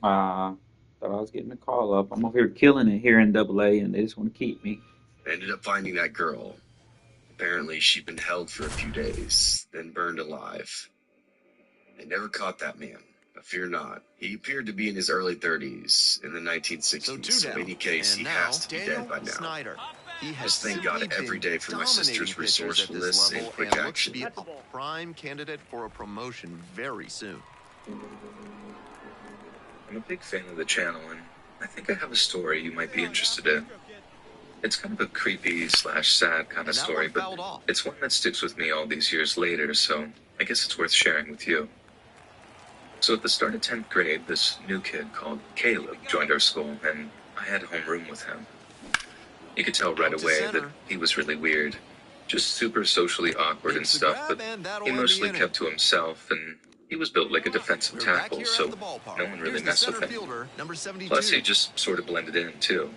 Thought I was getting a call up. I'm over here killing it here in AA, and they just want to keep me. I ended up finding that girl. Apparently, she'd been held for a few days, then burned alive. They never caught that man, but fear not. He appeared to be in his early 30s in the 1960s, so in any case, he has to be dead by now. Snyder. He has Just thank God every day for my sister's resourcefulness and quick action. Be a prime candidate for a promotion very soon. I'm a big fan of the channel, and I think I have a story you might be interested in. It's kind of a creepy / sad kind of story, but it's one that sticks with me all these years later, so I guess it's worth sharing with you. So at the start of 10th grade, this new kid called Caleb joined our school, and I had homeroom with him. You could tell right away that he was really weird, just super socially awkward and stuff, but he mostly kept to himself, and he was built like a defensive tackle, so no one really messed with him. Plus, he just sort of blended in, too.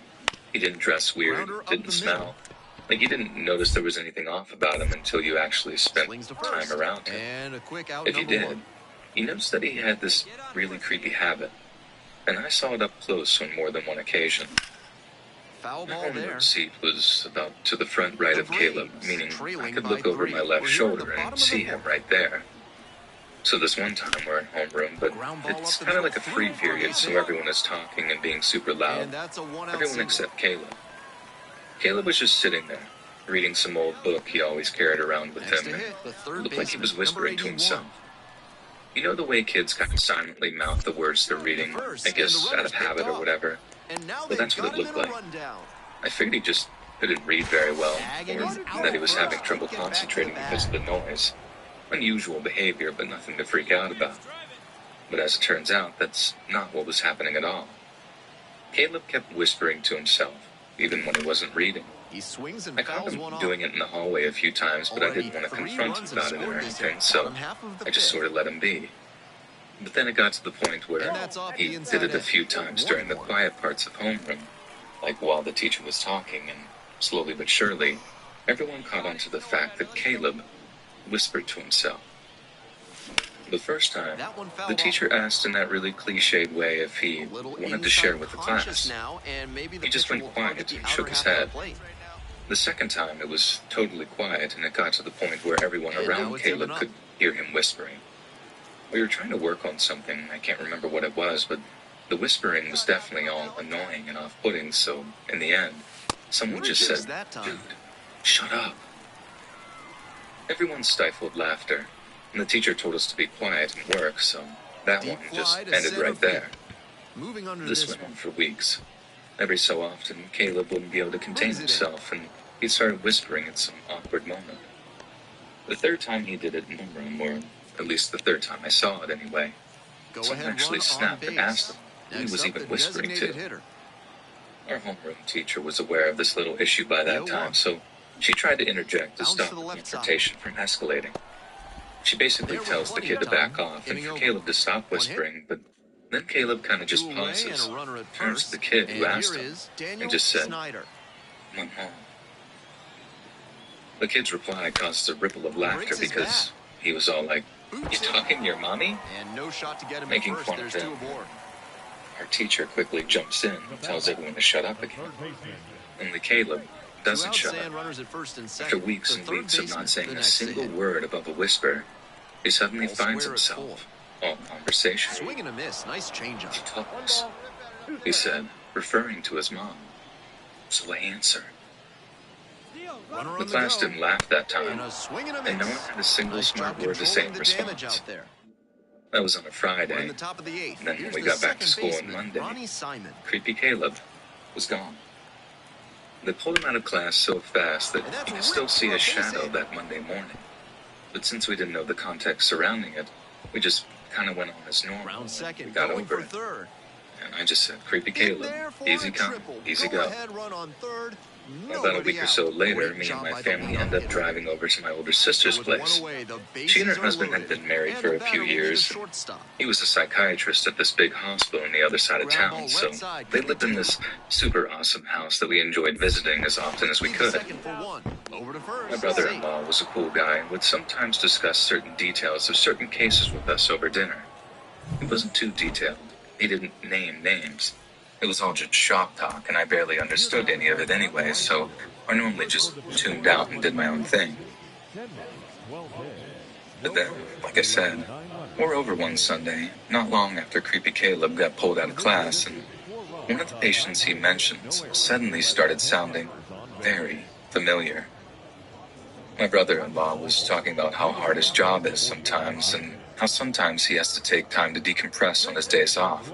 He didn't dress weird, didn't smell. Like, you didn't notice there was anything off about him until you actually spent time around him. If you did, you noticed that he had this really creepy habit, and I saw it up close on more than one occasion. My homeroom seat was about to the front right of Caleb, meaning I could look over my left shoulder and see him right there. So this one time we're in homeroom, but it's kind of like a free period, so everyone is talking and being super loud. Everyone except Caleb. Caleb was just sitting there, reading some old book he always carried around with him, and it looked like he was whispering to himself. You know the way kids kind of silently mouth the words they're reading, I guess out of habit or whatever? Well, that's what it looked like. I figured he just couldn't read very well, or that he was having trouble concentrating because of the noise. Unusual behavior, but nothing to freak out about. But as it turns out, that's not what was happening at all. Caleb kept whispering to himself, even when he wasn't reading. I caught him doing it in the hallway a few times, but I didn't want to confront him about it or anything, so I just sort of let him be. But then it got to the point where he did it a few times during the quiet parts of homeroom, like while the teacher was talking, and slowly but surely, everyone caught on to the fact that Caleb whispered to himself. The first time, the teacher asked in that really cliched way if he wanted to share with the class. He just went quiet and shook his head. The second time, it was totally quiet, and it got to the point where everyone around Caleb could hear him whispering. We were trying to work on something, I can't remember what it was, but the whispering was definitely all annoying and off-putting, so in the end, someone just said, "Dude, shut up." Everyone stifled laughter, and the teacher told us to be quiet and work, so that one just ended right there. This went on for weeks. Every so often, Caleb wouldn't be able to contain himself, and he'd start whispering at some awkward moment. The third time he did it in the room, or at least the third time I saw it anyway, someone actually snapped and asked him who he was even whispering to. Our homeroom teacher was aware of this little issue by that time, so she tried to interject to stop the confrontation from escalating. She basically tells the kid to back off and for Caleb to stop whispering, but then Caleb kind of just pauses, turns to the kid who asked him, and just said, "Come home." The kid's reply caused a ripple of laughter because he was all like, "You talking to your mommy?" Making fun of him. Our teacher quickly jumps in and tells everyone to shut up again. Only Caleb, doesn't show up. After weeks and weeks of not saying a single word above a whisper, he suddenly finds himself all conversation. Swing and a miss. Nice changeup. He talks, he said, referring to his mom. So I answer. The class didn't laugh that time, and no one had a single smart word to say in response. That was on a Friday, and then when we got back to school on Monday, Creepy Caleb was gone. They pulled him out of class so fast that you could still see his shadow that Monday morning. But since we didn't know the context surrounding it, we just kind of went on as normal. We got over it. And I just said, Creepy Caleb, easy come, easy go. About a week or so later, me and my family ended up driving over to my older sister's place. She and her husband had been married for a few years. He was a psychiatrist at this big hospital on the other side of town, so they lived in this super awesome house that we enjoyed visiting as often as we could. My brother-in-law was a cool guy and would sometimes discuss certain details of certain cases with us over dinner. He wasn't too detailed. He didn't name names. It was all just shop talk, and I barely understood any of it anyway, so I normally just tuned out and did my own thing. But then, like I said, we're over one Sunday, not long after Creepy Caleb got pulled out of class, and one of the patients he mentions suddenly started sounding very familiar. My brother-in-law was talking about how hard his job is sometimes, and how sometimes he has to take time to decompress on his days off.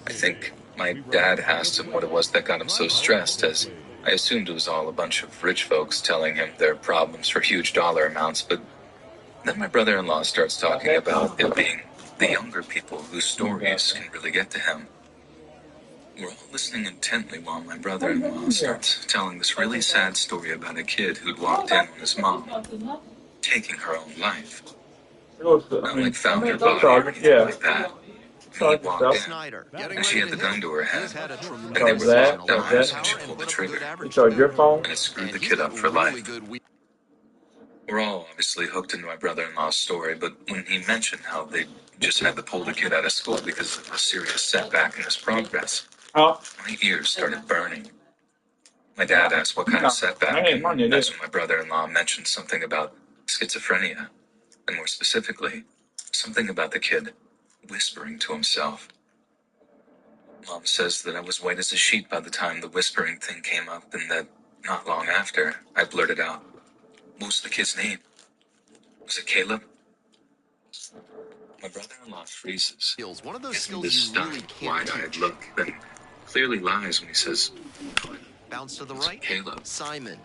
I think my dad asked him what it was that got him so stressed, as I assumed it was all a bunch of rich folks telling him their problems for huge dollar amounts, but then my brother-in-law starts talking about it being the younger people whose stories can really get to him. We're all listening intently while my brother-in-law starts telling this really sad story about a kid who'd walked in on his mom taking her own life. Not like found her body or anything like that. He walked in, and she had the gun to her head, and they were locked eyes when she pulled the trigger, and it screwed the kid up for life. We're all obviously hooked into my brother-in-law's story, but when he mentioned how they just had to pull the kid out of school because of a serious setback in his progress, my ears started burning. My dad asked what kind of setback, and that's when my brother-in-law mentioned something about schizophrenia, and more specifically, something about the kid whispering to himself. Mom says that I was white as a sheet by the time the whispering thing came up, and that not long after, I blurted out, "What was the kid's name? Was it Caleb?" My brother-in-law freezes, gives me this stunned, wide-eyed look, then clearly lies when he says, "No, Bounce to the it was right. Caleb." Simon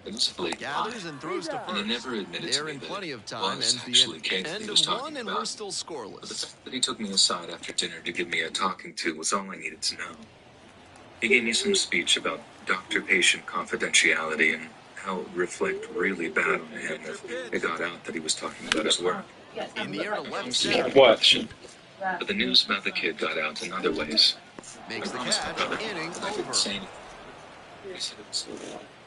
It was a blatant lie, gathers and throws to and he first. never admitted to They're me in that plenty of it time, was and actually the Caleb end he was of talking one, and about. we're still But the scoreless. fact that he took me aside after dinner to give me a talking to was all I needed to know. He gave me some speech about doctor-patient confidentiality and how it would reflect really bad on him if it got out that he was talking about his work. In the air to left What? center. But the news about the kid got out in other ways. Makes I the promised my catch. brother Inning I didn't over. say anything. He said it was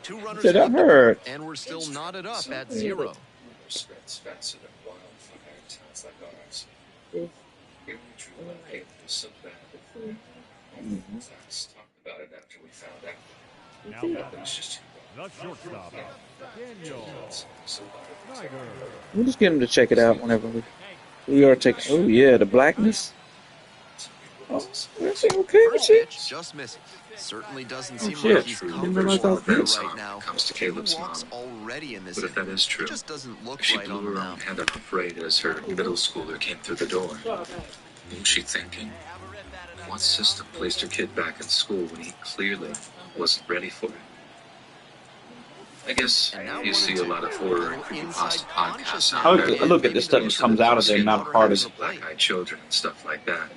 2 runners Said I left, heard. and we're still knotted up at 0. spreads faster than wildfire in towns like ours. The only truth about hate was so bad that facts talked about it after we found out. Now It was just too the shortstop, Daniel Snyder. We'll just get him to check it out whenever we are taking. Oh yeah, the blackness. Oh, everything okay with you? Pitch just misses. Certainly doesn't Oh seem shit! like he's Didn't comfortable realize I was out there this. right now. Comes to 2 Caleb's walks mom. already in this But if that inning. is true, It just doesn't look she right on blew the her own mound. head off right as her middle schooler came through the door. What was she thinking? What system placed her kid back in school when he clearly wasn't ready for it? I guess you see a lot of horror and creepypasta podcasts out there. I look at the stuff that comes out of there, not a part of it. Black-eyed children and stuff like that.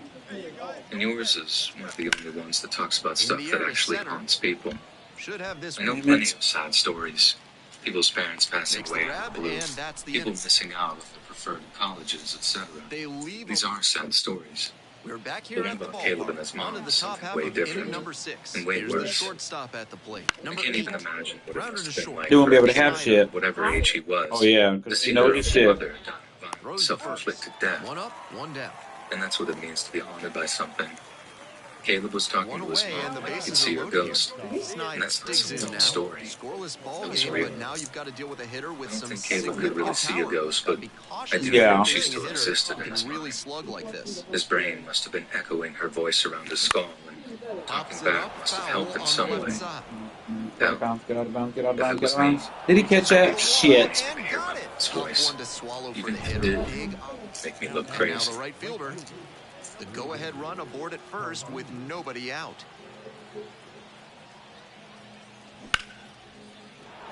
And yours is one of the only ones that talks about stuff that actually haunts people. Should have this I know plenty of sad stories. People's parents passing Makes the away out grab, of the blue. and that's the People end. missing out with their preferred colleges, etc. They leave. These are sad stories. We're back The here one at the about Caleb and ballpark. his On to mom the is top something half way of different inning number 6. and way Here's the worse. shortstop at the plate. I Number can't 8. even imagine what it Grounder must to have been short. like He won't be for able to have shit. whatever age he was. Oh yeah, to because see he their knows own his shit. mother die of violent, Throws to first. self-inflicted death. 1 up, 1 down. And that's what it means to be haunted by something. Caleb was talking to his mom when he could see her ghost. And that's not some dumb story. Scoreless ball It was game, real. but now you've got to deal with a hitter with I don't some think Caleb could significant really see a power. ghost, but Be I cautious do Yeah. think she facing a still hitter existed who in his can really mind. slug like this. His brain must have been echoing her voice around his skull, and talking back must have helped in some way. Get out of bounds, get out of bounds, get out of If it bounds, get was out of me, bounds. Did he catch that? Shit. I hear my mom's Tough voice. one to swallow for Even the if it hitter. did Big make me look And now crazy. the right fielder. The go-ahead run aboard at first with nobody out.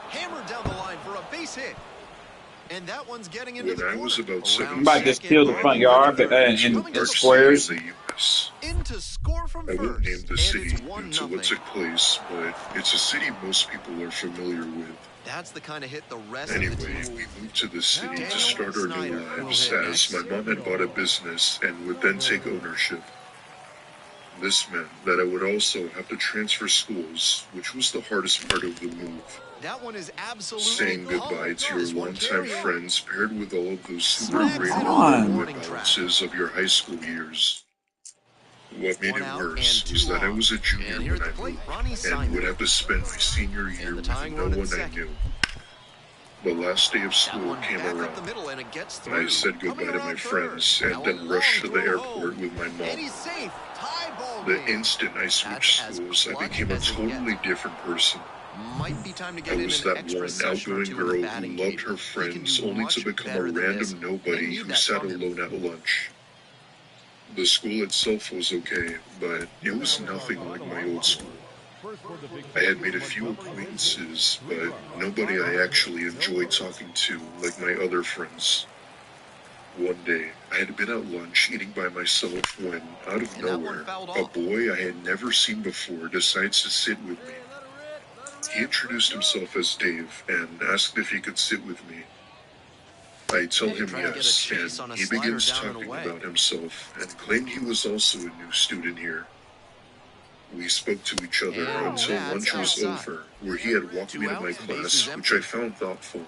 Hammered down the line for a base hit. And that one's getting into When the I was corner. about 7 You might just steal the front yard but, in squares. in the U.S. Into score from I won't name first. the And city it's due 1-0. to what took place, but it's a city most people are familiar with. That's the kind of hit the rest Anyway, of the team. we moved to the city to start our new lives Snyder will as hit my mom had bought a business and would then take ownership. This meant that I would also have to transfer schools, which was the hardest part of the move. That one is absolutely Saying goodbye to your longtime friends paired with all of those super Smacks great it on the whip warning track. balances of your high school years. What made One it out worse and was two that I on. was a And junior here when at I the plate, moved, Ronnie and Simon. would have to spend my senior year the with tying no run at one I second. knew. The last day of That school one came back up the around. middle and it gets I through. said goodbye Coming to my around friends third. and Now then a rushed to long the throw airport home. with my And mom. he's safe. Tie ball The game. instant I switched That's as schools, I clutch became a as it totally gets. different person. Might be time to I get in was an that extra one session or outgoing two in the girl who batting loved cage. her He can friends do only much to become a better than this. random They nobody need who that sat from him. alone at lunch. The school itself was okay, but it was nothing like my old school. I had made a few acquaintances, but nobody I actually enjoyed talking to like my other friends. One day, I had been at lunch eating by myself when, out of nowhere, a boy I had never seen before decides to sit with me. He introduced himself as Dave and asked if he could sit with me. I tell him yes, and he begins talking about himself and claimed he was also a new student here. We spoke to each other until lunch was over, where he had walked me to my class, which I found thoughtful.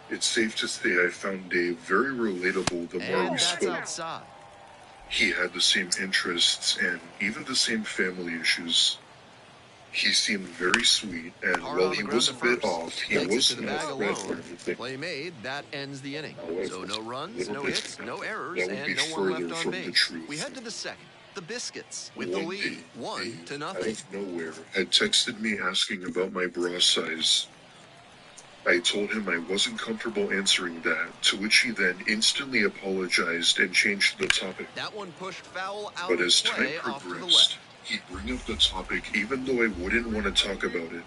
It's safe to say I found Dave very relatable the more we spoke. He had the same interests and even the same family issues. He seemed very sweet, and while he was a bit off, he wasn't off red for everything. Play made, that ends the inning. However, So no runs, no little bit hits, no errors, that would and be no one further left on from the base. truth. We head to the second. The Biscuits with the One lead, day, 1-0. out of nowhere, had texted me asking about my bra size. I told him I wasn't comfortable answering that, to which he then instantly apologized and changed the topic. That one pushed foul out But of as time play off to the progressed, left. he'd bring up the topic even though I wouldn't want to talk about it.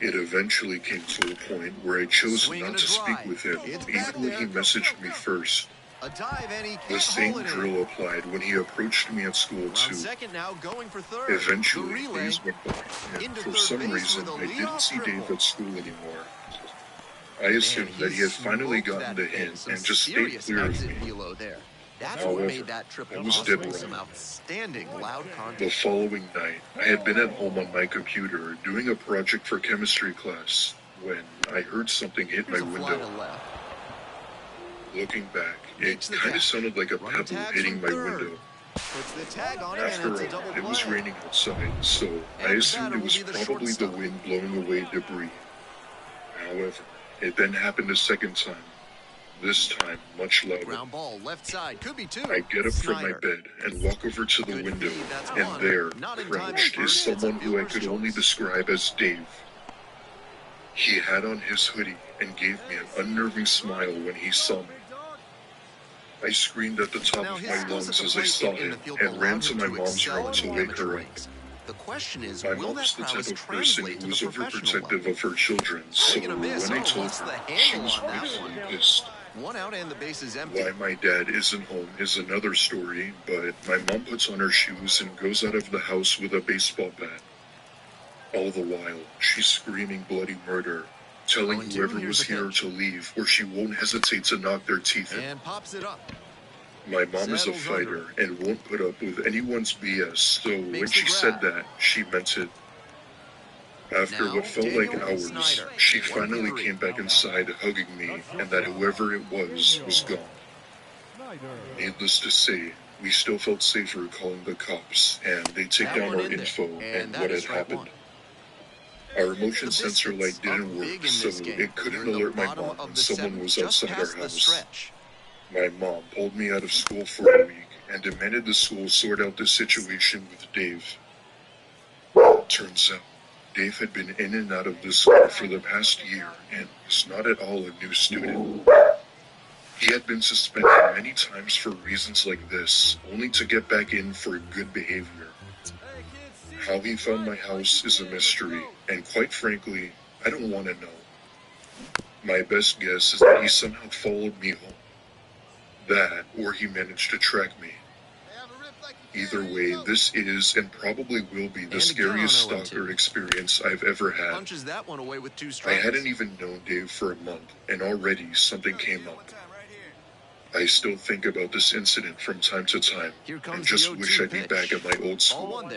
It eventually came to a point where I chose Swing and not a to speak drive. with him, It's even back when there. he messaged me first. A dive and he The can't same haul it in. drill applied when he approached me at school Around too. second now, going for third. Eventually, the relay days went by, and into for third some base reason, with a I didn't leadoff see Dave triple. at school anymore. I assumed that he had finally gotten the hint and just stayed clear of me. There. That's However, what made that triple I was dead possible. Some wrong. outstanding loud The content. following night, I had been at home on my computer doing a project for chemistry class when I heard something hit my Here's a fly to window. left. Looking back, Makes it the kind of catch. sounded like a Running pebble tags hitting my from third. window. Puts the tag on him, After and it's a all, double it was play. raining outside, so I And the assumed batter it will was be the probably the shortstop. wind blowing away debris. However, it then happened a second time. This time, much louder. Ground ball, left side, could be two. I get up from my Snyder. bed and walk over to the Good window, feed, that's and one. there, Not in time crouched, for is first. It's a someone who I fielder's could only choice. describe as Dave. He had on his hoodie and gave me an unnerving smile when he saw me. I screamed at the top Now, of his my skills lungs at as the I plate saw in him the field and ran allowed to him my to mom's excel room in to wake amateur her up. ranks. The question is, My will mom's that the prowess type of person translate to who's the professional overprotective level? of her children, so Swing and a miss. when I Oh, told lost the her, she handle was on that rightfully one. pissed. One out and the base is empty. Why my dad isn't home is another story, but my mom puts on her shoes and goes out of the house with a baseball bat. All the while, she's screaming bloody murder, telling Going whoever here's was the here pitch. to leave, or she won't hesitate to knock their teeth in. And pops it up. My mom is a Settles fighter and won't put up with anyone's BS, so when Makes she the said grab. that, she meant it. After Now, what felt like Daniel hours, Snyder. she 1 for finally 3. came back inside hugging me, and that whoever it was gone. Needless to say, we still felt safer calling the cops, and they take down our info and what had happened. Our motion sensor light didn't work, so it couldn't alert my mom when someone was outside our house. My mom pulled me out of school for a week and demanded the school sort out the situation with Dave. Turns out, Dave had been in and out of the school for the past year and was not at all a new student. He had been suspended many times for reasons like this, only to get back in for good behavior. How he found my house is a mystery, and quite frankly, I don't want to know. My best guess is that he somehow followed me home. That, or he managed to track me. Either way, this is and probably will be the scariest stalker experience I've ever had. Punches that one away with 2 I strikes. hadn't even known Dave for a month, and already something came up. I still think about this incident from time to time, and just wish I'd be back at my old school.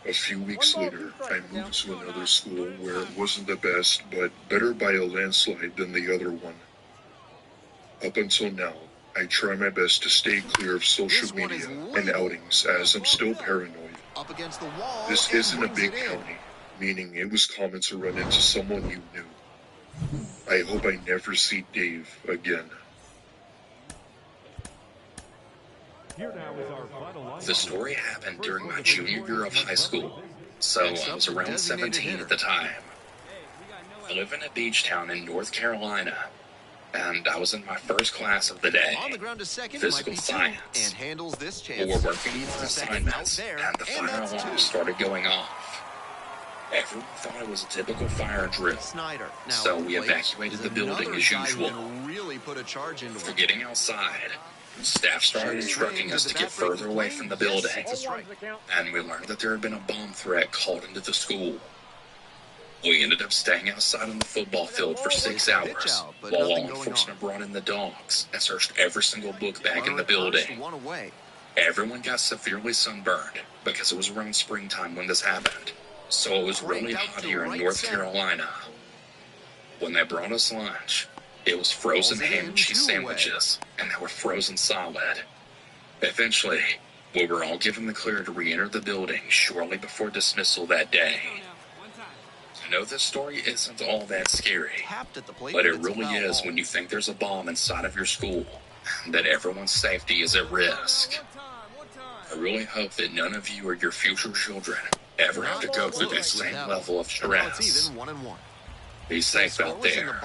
A few weeks later, I moved to another school where it wasn't the best, but better by a landslide than the other one. Up until now, I try my best to stay clear of social media and outings as I'm still paranoid. This isn't a big county, meaning it was common to run into someone you knew. I hope I never see Dave again. The story happened during my junior year of high school, so I was around 17 at the time. I live in a beach town in North Carolina, and I was in my first class of the day, physical science. We were working for assignments, and the fire alarm started going off. Everyone thought it was a typical fire drill, so we evacuated the building as usual. For getting outside, staff started instructing us to get further away from the building, and we learned that there had been a bomb threat called into the school. We ended up staying outside on the football field for 6 hours, while law enforcement brought in the dogs and searched every single book bag in the building. Everyone got severely sunburned because it was around springtime when this happened, so it was really hot here in North Carolina. When they brought us lunch, it was frozen ham and cheese sandwiches, and they were frozen solid. Eventually, we were all given the clear to re-enter the building shortly before dismissal that day. I know this story isn't all that scary, but it really is when you think there's a bomb inside of your school, and that everyone's safety is at risk. I really hope that none of you or your future children ever have to go through that same level of stress. Be safe out there.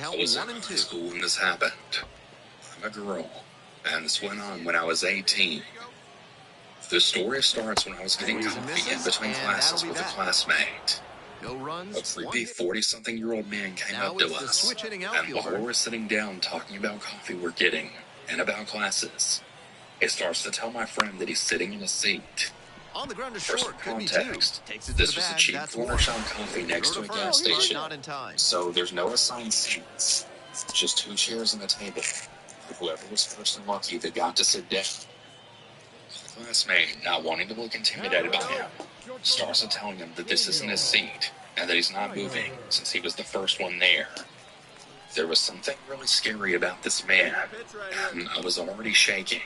I was in high school when this happened. I'm a girl, and this went on when I was 18. The story starts when I was getting coffee in between classes with a classmate. A creepy 40-something-year-old man came up to us, and while we were sitting down talking about coffee we're getting, and about classes, he starts to tell my friend that he's sitting in a seat. For some context, this was a cheap corner shop coffee next to a gas station, so there's no assigned seats, just 2 chairs and a table. Whoever was first and lucky that got to sit down. The classmate, not wanting to look intimidated by him, starts to telling him that this isn't his seat, and that he's not moving since he was the first one there. There was something really scary about this man, and I was already shaking.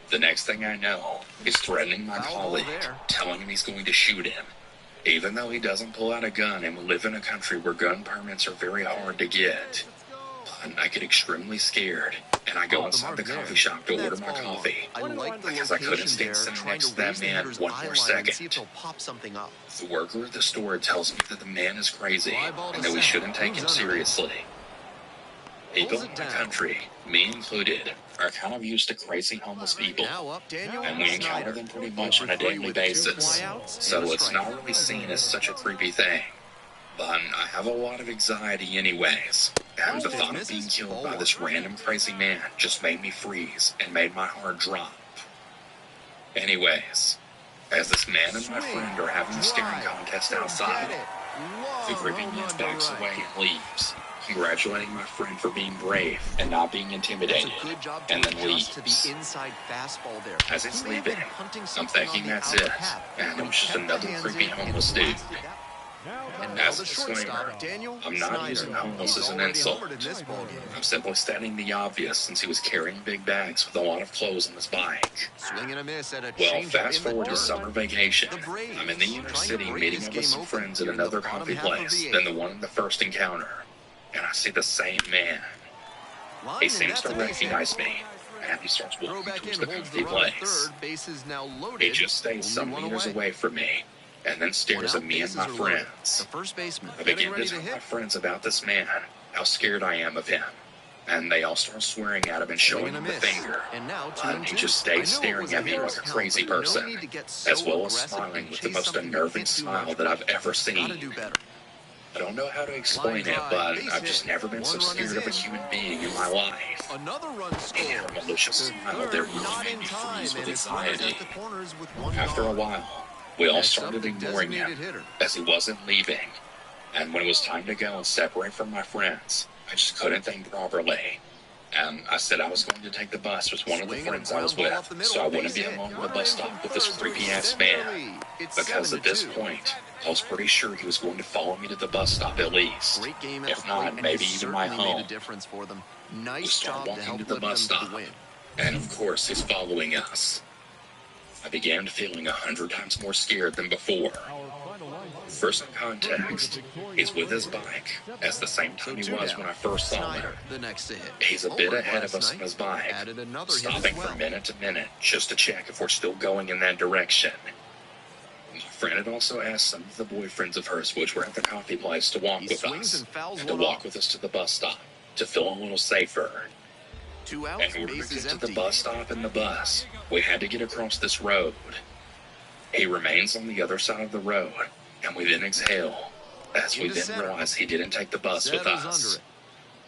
The next thing I know, he's threatening my colleague, telling him he's going to shoot him, even though he doesn't pull out a gun and we live in a country where gun permits are very hard to get. But I get extremely scared, and I go inside the coffee shop to order my coffee, because I couldn't stand sitting next to that man one more second. The worker at the store tells me that the man is crazy, and that we shouldn't take him seriously. People in the country, me included, are kind of used to crazy homeless people, and we encounter them pretty much on a daily basis, so it's not really seen as such a creepy thing. But I have a lot of anxiety anyways, and the thought of being killed by this random crazy man just made me freeze and made my heart drop. Anyways, as this man and my friend are having a staring contest outside, the creepy man backs away and leaves, congratulating my friend for being brave and not being intimidated, and then leaves. As he's leaving, I'm thinking that's it, and it was just another creepy homeless dude. And now As the a disclaimer, shortstop, Daniel I'm not Snyder. using homeless He's as an already insult. homered in this ballgame. I'm simply stating the obvious since he was carrying big bags with a lot of clothes on his bike. Swing and a miss at a Well, changeup fast in the forward to dirt. summer vacation. The Braves I'm in the inner trying to city break meeting this up with game some open friends at here in the another bottom coffee half of place the than the eighth. one in the first encounter. And I see the same man. Line, He and seems that's to a base hit. recognize me. And he starts Throw walking back towards in the holds the coffee run at place. third. Base is now loaded. He just stays some Only one meters away from me and then stares One at out, me and bases my are loaded. friends. The first baseman I getting begin to ready to tell my hit. friends about this man, how scared I am of him. And they all start swearing at him and showing Swing and him a the miss. finger. And now And he just stays staring at me like a crazy person, as well as smiling with the most unnerving smile that I've ever seen. Gotta do better. I don't know how to explain it, but I've just never been so scared of a human being in my life. Another run He scored. had a malicious smile that really Not made in me time, freeze with and it's runners anxiety. at the corners with one After a gone. while, we all Next started up, the ignoring him, designated hitter. as he wasn't leaving. And when it was time to go and separate from my friends, I just couldn't think properly. And I said I was going to take the bus with one of the Swing and a friends I was ground ball up the with, middle, so I wouldn't base be hit. alone at the Runner bus in from stop with this third to creepy-ass extend their man. lead. It's Because at this 7-2. point, I was pretty sure he was going to follow me to the bus stop at least. Great game at If the not, plate, and maybe he even my certainly made home. a difference for them. We Nice start job to walking help to the lift bus them to stop. the win. And of course, he's following us. I began feeling 100 times more scared than before. First in context, he's with his bike, as the same time he was when I first saw him. Snyder, the next to hit. He's a bit Homered ahead of last us on night, his bike, added another hit stopping as well. from minute to minute just to check if we're still going in that direction. My friend had also asked some of the boyfriends of hers which were at the coffee place to walk He with swings us, and fouls and to one walk off. with us to the bus stop, to feel a little safer. 2 outs, In order to base is get to the empty. bus stop and the bus, we had to get across this road. He remains on the other side of the road, and we then exhale, as we Into then center. realize he didn't take the bus with Settles us.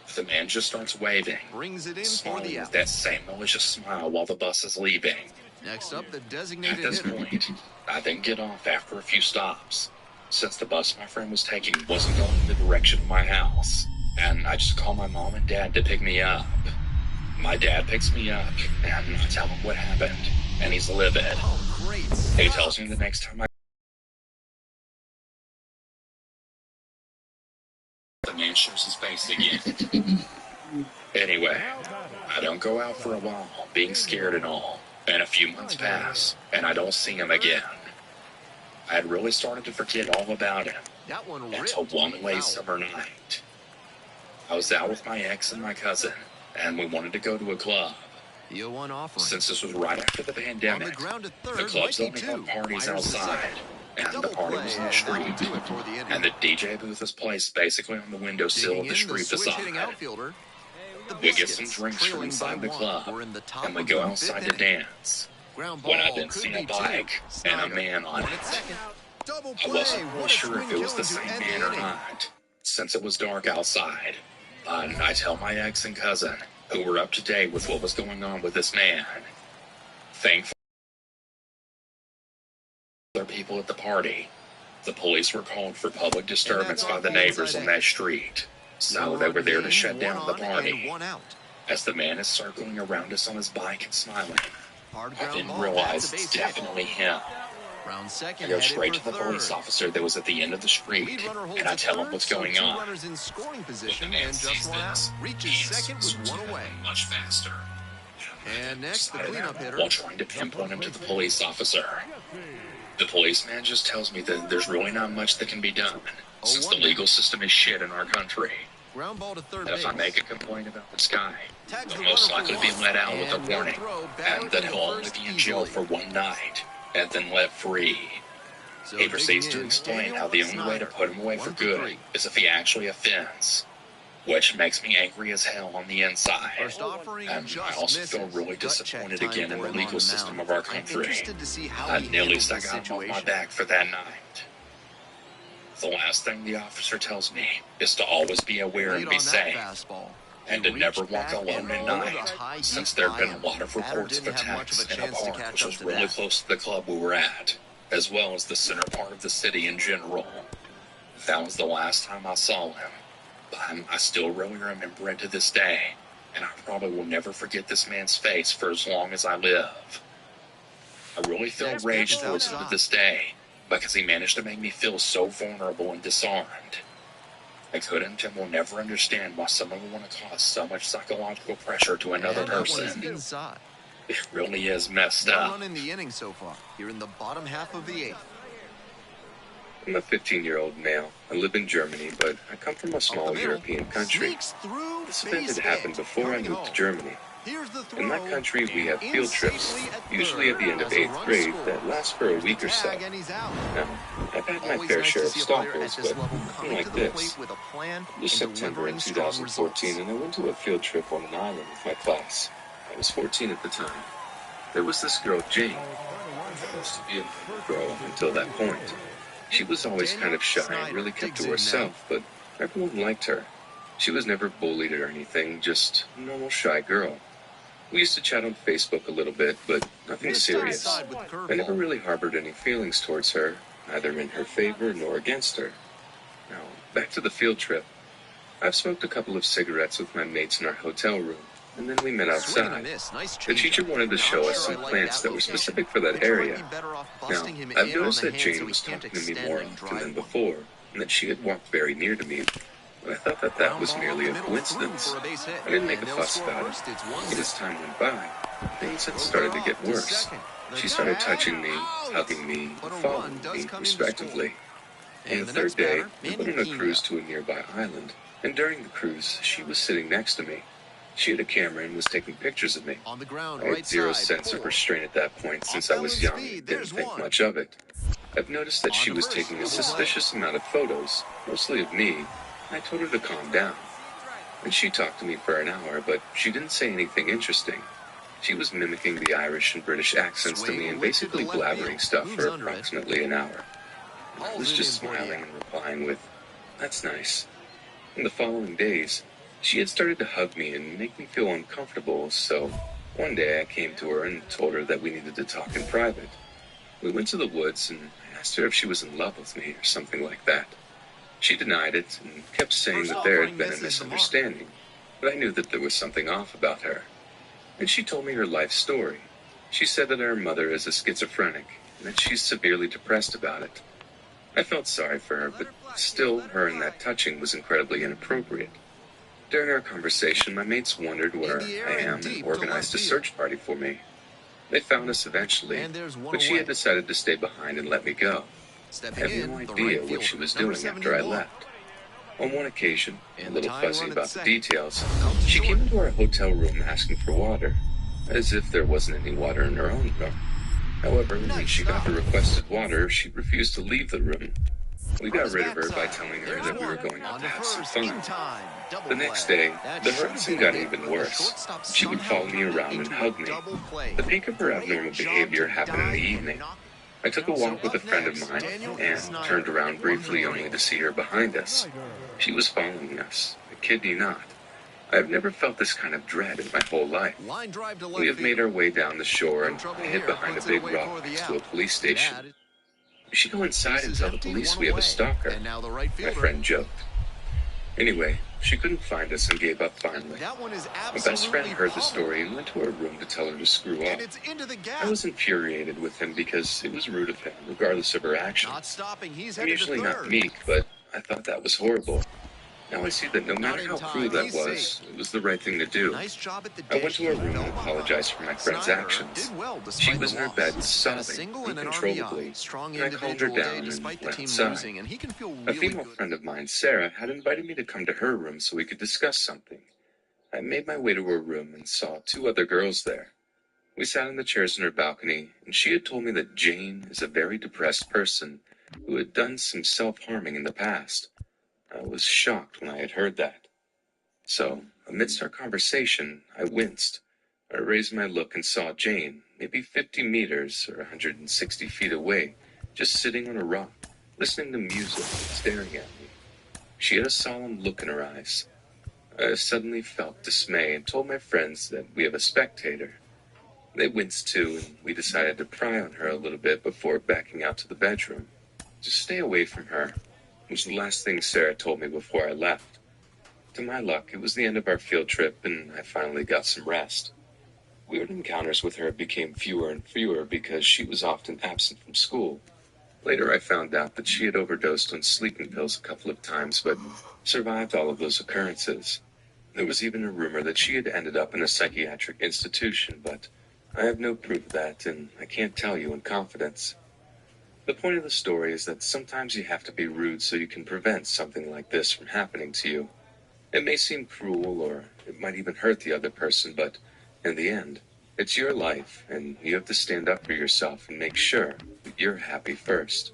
under The man just starts waving, Brings it in for smiling the with out. that same malicious smile while the bus is leaving. Next up, the At designated this hitter. point, I then get off after a few stops, since the bus my friend was taking wasn't going in the direction of my house, and I just call my mom and dad to pick me up. My dad picks me up, and I tell him what happened, and he's livid. Oh, great. He tells me the next time the man shows his face again. Anyway, I don't go out for a while, being scared and all, and a few months pass, and I don't see him again. I had really started to forget all about him, That one until ripped. one late Foul. summer night. I was out with my ex and my cousin, and we wanted to go to a club. The 0-1 offering. Since this was right after the On the pandemic, ground at third, the clubs Mikey only two. held parties Fires the second. outside, and the Double party play, was in the and street, that'll do it for the inning. and the DJ booth was placed basically on the windowsill Digging of the in, street switch beside. hitting outfielder. The We get some Biscuits, drinks from trailing inside by the one. club, We're in the top and we of go the outside fifth to inning. dance. Ground When I ball then could see be a bike two. and a Snyder man on one it. at second. Double I play. wasn't really What a sure if swing it was the killing to same end man the or inning. not, since it was dark outside. But I tell my ex and cousin, who were up to date with what was going on with this man. Thankfully, other people at the party. The police were called for public disturbance by the neighbors on that street, so they were there to shut down the party. One out. As the man is circling around us on his bike and smiling, Hard I ground then ball. realize That's a it's base hit. definitely him. Round I second, go headed straight for to the third. police officer that was at the end of the street, Lead runner holds and I at tell him third, what's so going two on. runners in scoring position When the man and sees just one out. this, Reaches he second with starts one away. moving much faster. And next, the cleanup hitter. While trying to pinpoint him to the police officer. The policeman just tells me that there's really not much that can be done, since the legal system is shit in our country. Ground ball to third That base. if I make a complaint about this guy, Tags he'll the most runner for likely be one. let out with a And no warning, throw, batter and that in he'll only first be in jail easily. for one night, and then let free. So He proceeds digging to in, explain Daniel how the only way to Snyder. put him away for 1 for good 3. is if he actually offends, which makes me angry as hell on the inside. First offering And just I also misses. feel really Gut check disappointed time again in for the him on legal system mound. of our I'm country. interested to see how And he at least I handles got this him off my situation. back for that night. The last thing the officer tells me is to always be aware Lead and be on that safe, fastball. and He to never reached walk back alone and at pulled a night, high since deep there have been fly a lot of in. Batter reports of didn't have much attacks of a in a chance to park catch which up was to really that. close to the club we were at, as well as the center part of the city in general. That was the last time I saw him, but I still really remember it to this day, and I probably will never forget this man's face for as long as I live. I really feel Next rage pitch is towards him to outside. this day, because he managed to make me feel so vulnerable and disarmed. I couldn't and will never understand why someone would want to cause so much psychological pressure to another person. Inside. It really is messed No up. run in the inning so far. Here in the bottom half of the 8th. I'm a 15-year-old male. I live in Germany, but I come from a small European country. This event had happened before I moved to Germany. In that country, we have field trips, usually at the end of 8th grade, that last for a week or so. Now, I've had my fair share of stalkers, but nothing like this. It was September in 2014, and I went to a field trip on an island with my class. I was 14 at the time. There was this girl, Jane. Supposed to be a girl up until that point. She was always kind of shy and really kept to herself, but everyone liked her. She was never bullied or anything, just a normal shy girl. We used to chat on Facebook a little bit, but nothing serious. I never really harbored any feelings towards her, neither in her favor nor against her. Now, back to the field trip. I've smoked a couple of cigarettes with my mates in our hotel room, and then we met outside. The teacher wanted to show us some plants that were specific for that area. Now, I've noticed that Jane was talking to me more often than before, and that she had walked very near to me. But I thought that that was merely a coincidence. I didn't make a fuss about it. But as time went by, things had started to get worse. She started touching me, hugging me, and following me, respectively. On the third day, we went on a cruise to a nearby island, and during the cruise, she was sitting next to me. She had a camera and was taking pictures of me. I had zero sense of restraint at that point since I was young and didn't think much of it. I've noticed that she was taking a suspicious amount of photos, mostly of me. I told her to calm down. And she talked to me for an hour, but she didn't say anything interesting. She was mimicking the Irish and British accents to me and basically blabbering stuff for approximately an hour. I was just smiling and replying with, "That's nice." In the following days, she had started to hug me and make me feel uncomfortable, so one day I came to her and told her that we needed to talk in private. We went to the woods and I asked her if she was in love with me or something like that. She denied it and kept saying that there had been a misunderstanding, but I knew that there was something off about her. And she told me her life story. She said that her mother is a schizophrenic and that she's severely depressed about it. I felt sorry for her, but still, her and that touching was incredibly inappropriate. During our conversation, my mates wondered where I am and organized a search party for me. They found us eventually, but she had decided to stay behind and let me go. I have no idea what she was doing after I left. On one occasion, a little fuzzy about the details, she came into our hotel room asking for water, as if there wasn't any water in her own room. However, when she got the requested water, she refused to leave the room. We got rid of her by telling her that we were going out to have some fun. The next day, the harassing got even worse. She would follow me around and hug me. The peak of her abnormal behavior happened in the evening. I took a walk with a friend of mine and turned around briefly only to see her behind us. She was following us, I kid you not. I have never felt this kind of dread in my whole life. We have made our way down the shore and I hid behind a big rock next to a police station. We should go inside and tell the police we have a stalker, my friend joked. Anyway, she couldn't find us and gave up finally. My best friend heard the story and went to her room to tell her to screw up. I was infuriated with him because it was rude of him, regardless of her actions. I'm usually not meek, but I thought that was horrible. Now I see that no matter how cruel that was, it was the right thing to do. I went to her room and apologized for my friend's actions. She was in her bed sobbing uncontrollably, and I calmed her down and went outside. A female friend of mine, Sarah, had invited me to come to her room so we could discuss something. I made my way to her room and saw two other girls there. We sat in the chairs in her balcony, and she had told me that Jane is a very depressed person who had done some self-harming in the past. I was shocked when I had heard that. So, amidst our conversation, I winced. I raised my look and saw Jane, maybe 50 meters or 160 feet away, just sitting on a rock, listening to music and staring at me. She had a solemn look in her eyes. I suddenly felt dismay and told my friends that we have a spectator. They winced too, and we decided to pry on her a little bit before backing out to the bedroom. Just stay away from her. It was the last thing Sarah told me before I left. To my luck, it was the end of our field trip, and I finally got some rest. Weird encounters with her became fewer and fewer because she was often absent from school. Later, I found out that she had overdosed on sleeping pills a couple of times, but survived all of those occurrences. There was even a rumor that she had ended up in a psychiatric institution, but I have no proof of that, and I can't tell you in confidence. The point of the story is that sometimes you have to be rude so you can prevent something like this from happening to you. It may seem cruel, or it might even hurt the other person, but in the end, it's your life, and you have to stand up for yourself and make sure that you're happy first.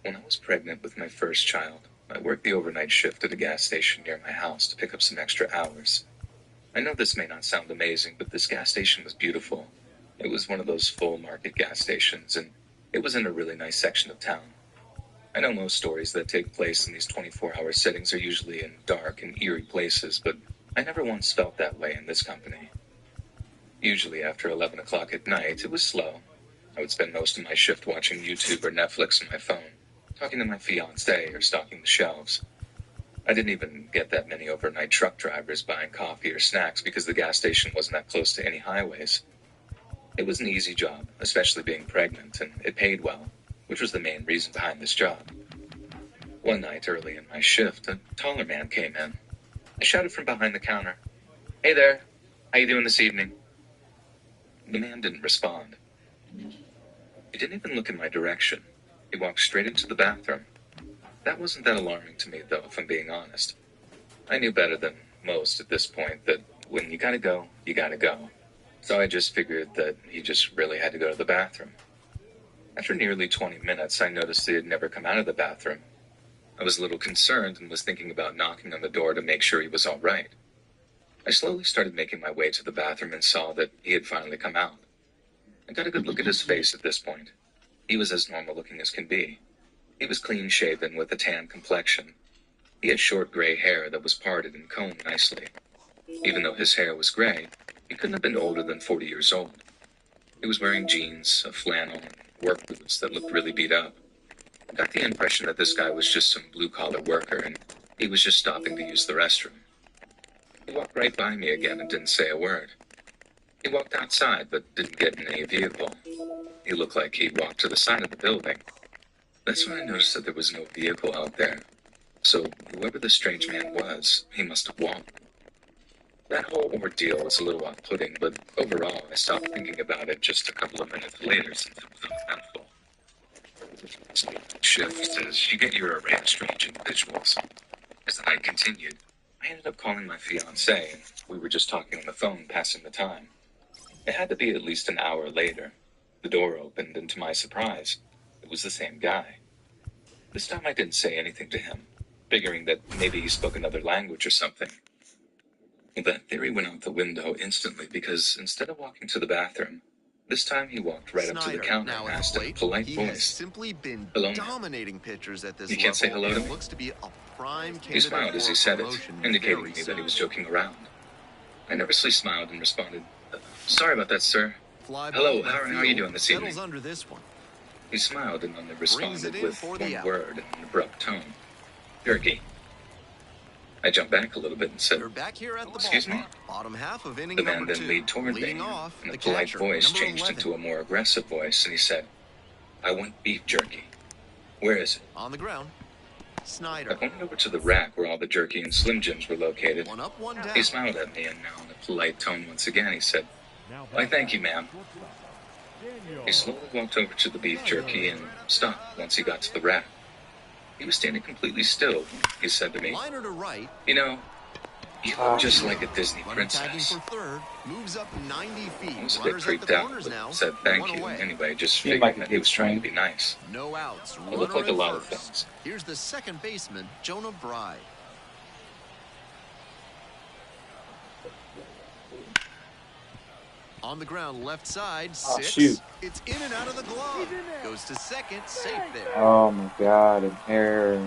When I was pregnant with my first child, I worked the overnight shift at a gas station near my house to pick up some extra hours. I know this may not sound amazing, but this gas station was beautiful. It was one of those full market gas stations, and it was in a really nice section of town. I know most stories that take place in these 24-hour settings are usually in dark and eerie places, but I never once felt that way in this company. Usually after 11 o'clock at night, it was slow. I would spend most of my shift watching YouTube or Netflix on my phone, talking to my fiancée or stocking the shelves. I didn't even get that many overnight truck drivers buying coffee or snacks because the gas station wasn't that close to any highways. It was an easy job, especially being pregnant, and it paid well, which was the main reason behind this job. One night early in my shift, a taller man came in. I shouted from behind the counter, "Hey there, how you doing this evening?" The man didn't respond. He didn't even look in my direction. He walked straight into the bathroom. That wasn't that alarming to me, though, if I'm being honest. I knew better than most at this point that when you gotta go, you gotta go. So I just figured that he just really had to go to the bathroom. After nearly 20 minutes, I noticed he had never come out of the bathroom. I was a little concerned and was thinking about knocking on the door to make sure he was all right. I slowly started making my way to the bathroom and saw that he had finally come out. I got a good look at his face at this point. He was as normal looking as can be. He was clean-shaven with a tan complexion. He had short gray hair that was parted and combed nicely. Even though his hair was gray, he couldn't have been older than 40 years old. He was wearing jeans, a flannel, and work boots that looked really beat up. I got the impression that this guy was just some blue-collar worker, and he was just stopping to use the restroom. He walked right by me again and didn't say a word. He walked outside, but didn't get in any vehicle. He looked like he walked to the side of the building. That's when I noticed that there was no vehicle out there. So whoever the strange man was, he must have walked. That whole ordeal was a little off-putting, but overall, I stopped thinking about it just a couple of minutes later since it was uneventful. Shift as you get your array of strange individuals. As the night continued, I ended up calling my fiancée, and we were just talking on the phone, passing the time. It had to be at least an hour later. The door opened, and to my surprise, it was the same guy. This time I didn't say anything to him, figuring that maybe he spoke another language or something. That theory went out the window instantly because instead of walking to the bathroom, this time he walked right up to the counter and asked in a polite he voice, has simply been "Hello, dominating pitchers at this you can't say level, hello to and me?" looks to be a prime He smiled candidate as he for said it, promotion indicating very to me that he was soon. joking around. I nervously smiled and responded, "Sorry about that, sir. Fly Hello, ball how left are you field, doing this settles evening?" under this one. He smiled and only Brings it responded in with for the one out. word in an abrupt tone, "Jerky." I jumped back a little bit and said, You're back here at the "Excuse me?" ballpark. Bottom half of inning The man number then 2. leaned toward me, Leading off, and the a polite catcher, voice number changed 11. into a more aggressive voice, and he said, "I want beef jerky. Where is it?" On the ground, I Snyder. pointed over to the rack where all the jerky and Slim Jims were located. One up, one down. He smiled at me, and now in a polite tone once again, he said, "Why, thank you, ma'am." He slowly walked over to the beef jerky and stopped once he got to the rack. He was standing completely still. He said to me, Liner to right. "You know, you look just like a Disney Runner tagging princess." for third. Moves up 90 feet. I was a bit Runners at the creeped out, corners but now. said thank One you away. anyway, just Seemed figuring like a that he good was trying to swing. be nice. No outs. I look Runner like a at lot of first. things. Here's the second baseman, Jonah Bride. On the ground, left side, Oh, 6. shoot. It's in and out of the glove. Goes to second, safe there. Oh my God, an error.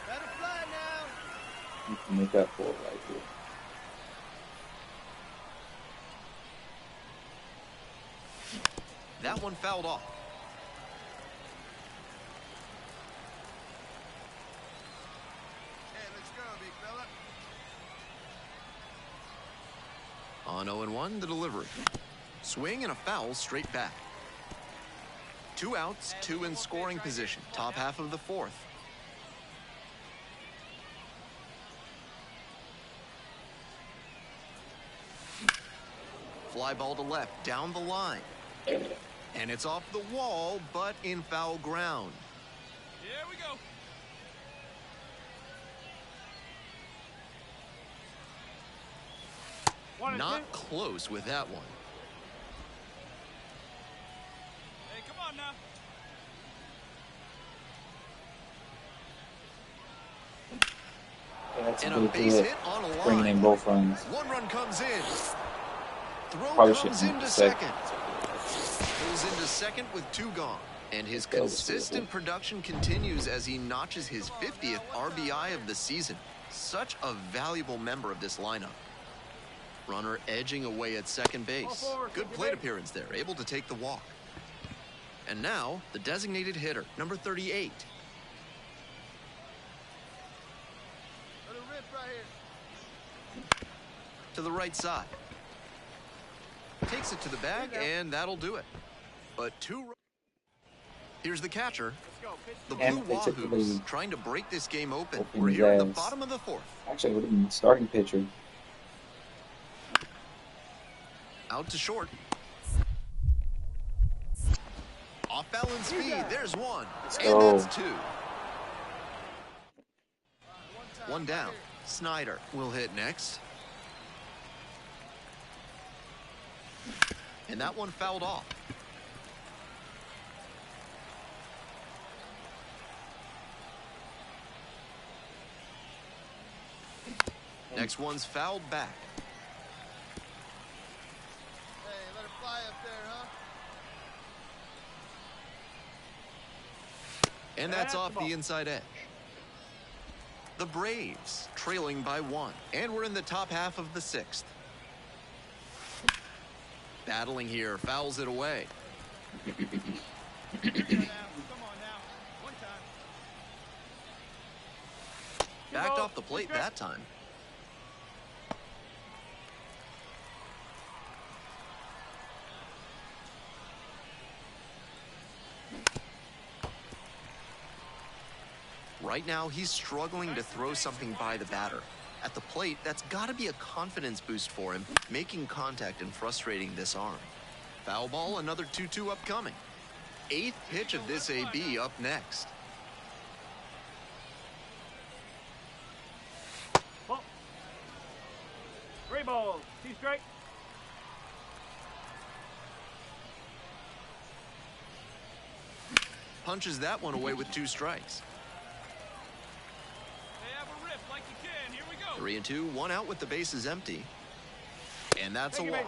Let it fly now. You can make that for it right here. That one fouled off. Hey, let's go, big fella. On 0-1, the delivery. Swing and a foul straight back. 2 outs, 2 in scoring position. Top half of the 4th. Fly ball to left, down the line. And it's off the wall, but in foul ground. Here we go. Not close with that one. Hey, come on now. Yeah, that's And a a good base hit. hit on a Bringing in line. both runs. 1 run comes in. Throw Probably comes shouldn't into say. second. Pulls into second with 2 gone. And his consistent production continues as he notches his 50th RBI of the season. Such a valuable member of this lineup. Runner edging away at second base. Good plate appearance there, able to take the walk. And now, the designated hitter, number 38. Let it rip right here. To the right side. Takes it to the bag, and that'll do it. But 2. Here's the catcher. The Blue And they took the Wahoos lead. trying to break this game open. Open We're his here at the ass. bottom of the 4th. Actually, it would have been the starting pitcher. Out to short. Off balance speed. There's 1. And go. that's 2. 1 down. Snyder will hit next. And that one fouled off. Next one's fouled back. Hey, let it fly up there, huh? And that's off the inside edge. The Braves trailing by 1. And we're in the top half of the 6th. Battling here, fouls it away. Come on now. One time. Backed off the plate that time. Right now, he's struggling to throw something by the batter. At the plate, that's got to be a confidence boost for him, making contact and frustrating this arm. Foul ball, another 2-2 upcoming. 8th pitch of this AB up next. Ball. 3 balls, 2 strikes. Punches that one away with 2 strikes. Hey, have a rip like you can. Here we go. 3 and 2, 1 out with the bases empty. And that's a walk.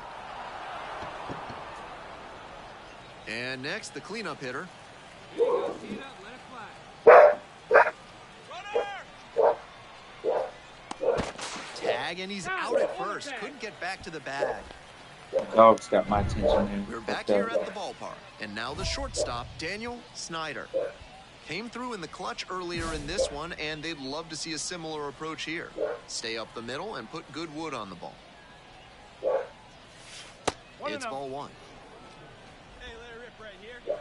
And next, the cleanup hitter. Here you go. Tee it up, let it fly. Tag, and he's out at first. Couldn't get back to the bag. The dog's got my attention here. We're back here at the ballpark. And now the shortstop, Daniel Snyder. Came through in the clutch earlier in this one, and they'd love to see a similar approach here. Stay up the middle and put good wood on the ball. It's ball 1. Hey, let it rip right here.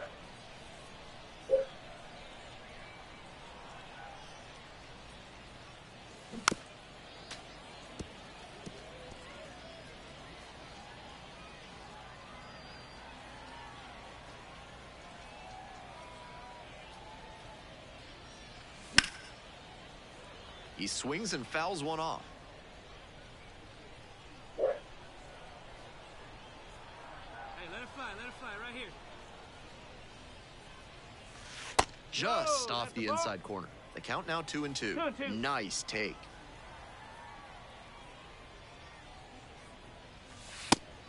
He swings and fouls one off. Hey, let it fly right here. Just off the inside corner. The count now 2 and 2. Nice take.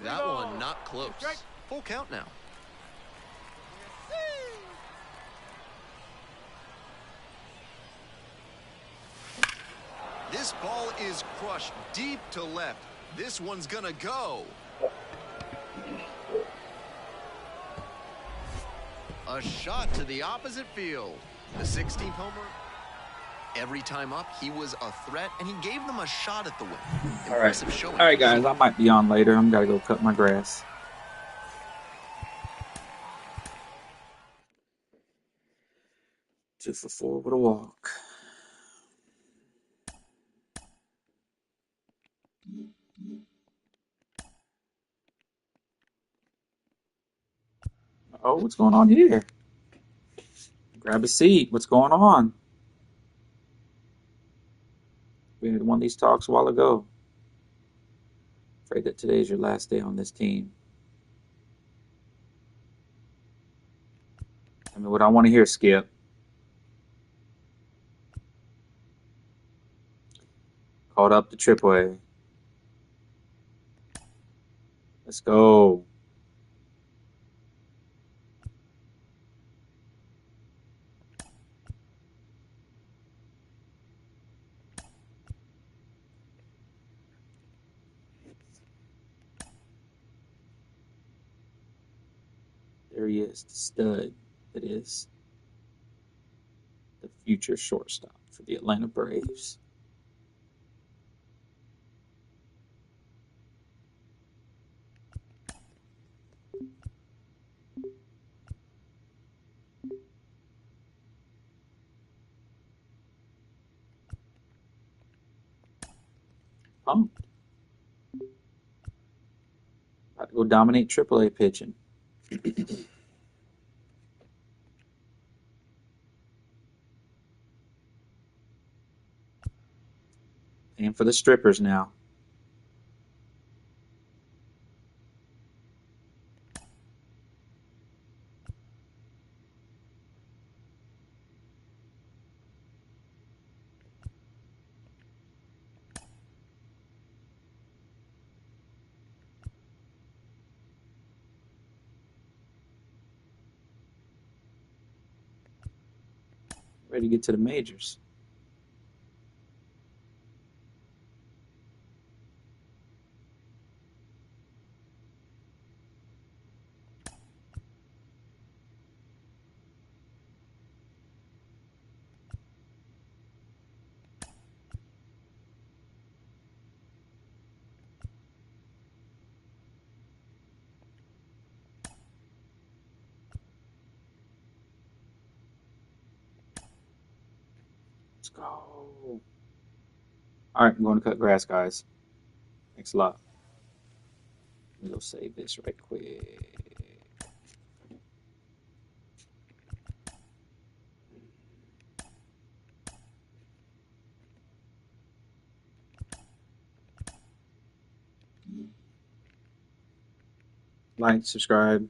That one not close. Full count now. This ball is crushed deep to left. This one's gonna go. A shot to the opposite field. The 16th homer. Every time up, he was a threat, and he gave them a shot at the win. All right. Impressive showing. All right, guys. I might be on later. I'm got to go cut my grass. Two for four with a walk. Oh, what's going on here? Grab a seat. What's going on? We had one of these talks a while ago. Afraid that today is your last day on this team. I mean, what I want to hear, Skip. Called up to AAA. Let's go. There he is, the stud that is the future shortstop for the Atlanta Braves. Pumped. About to go dominate AAA pitching. And for the strippers now. Ready to get to the majors. Let's go. All right, I'm going to cut grass, guys. Thanks a lot. Let me go save this right quick. Like, subscribe.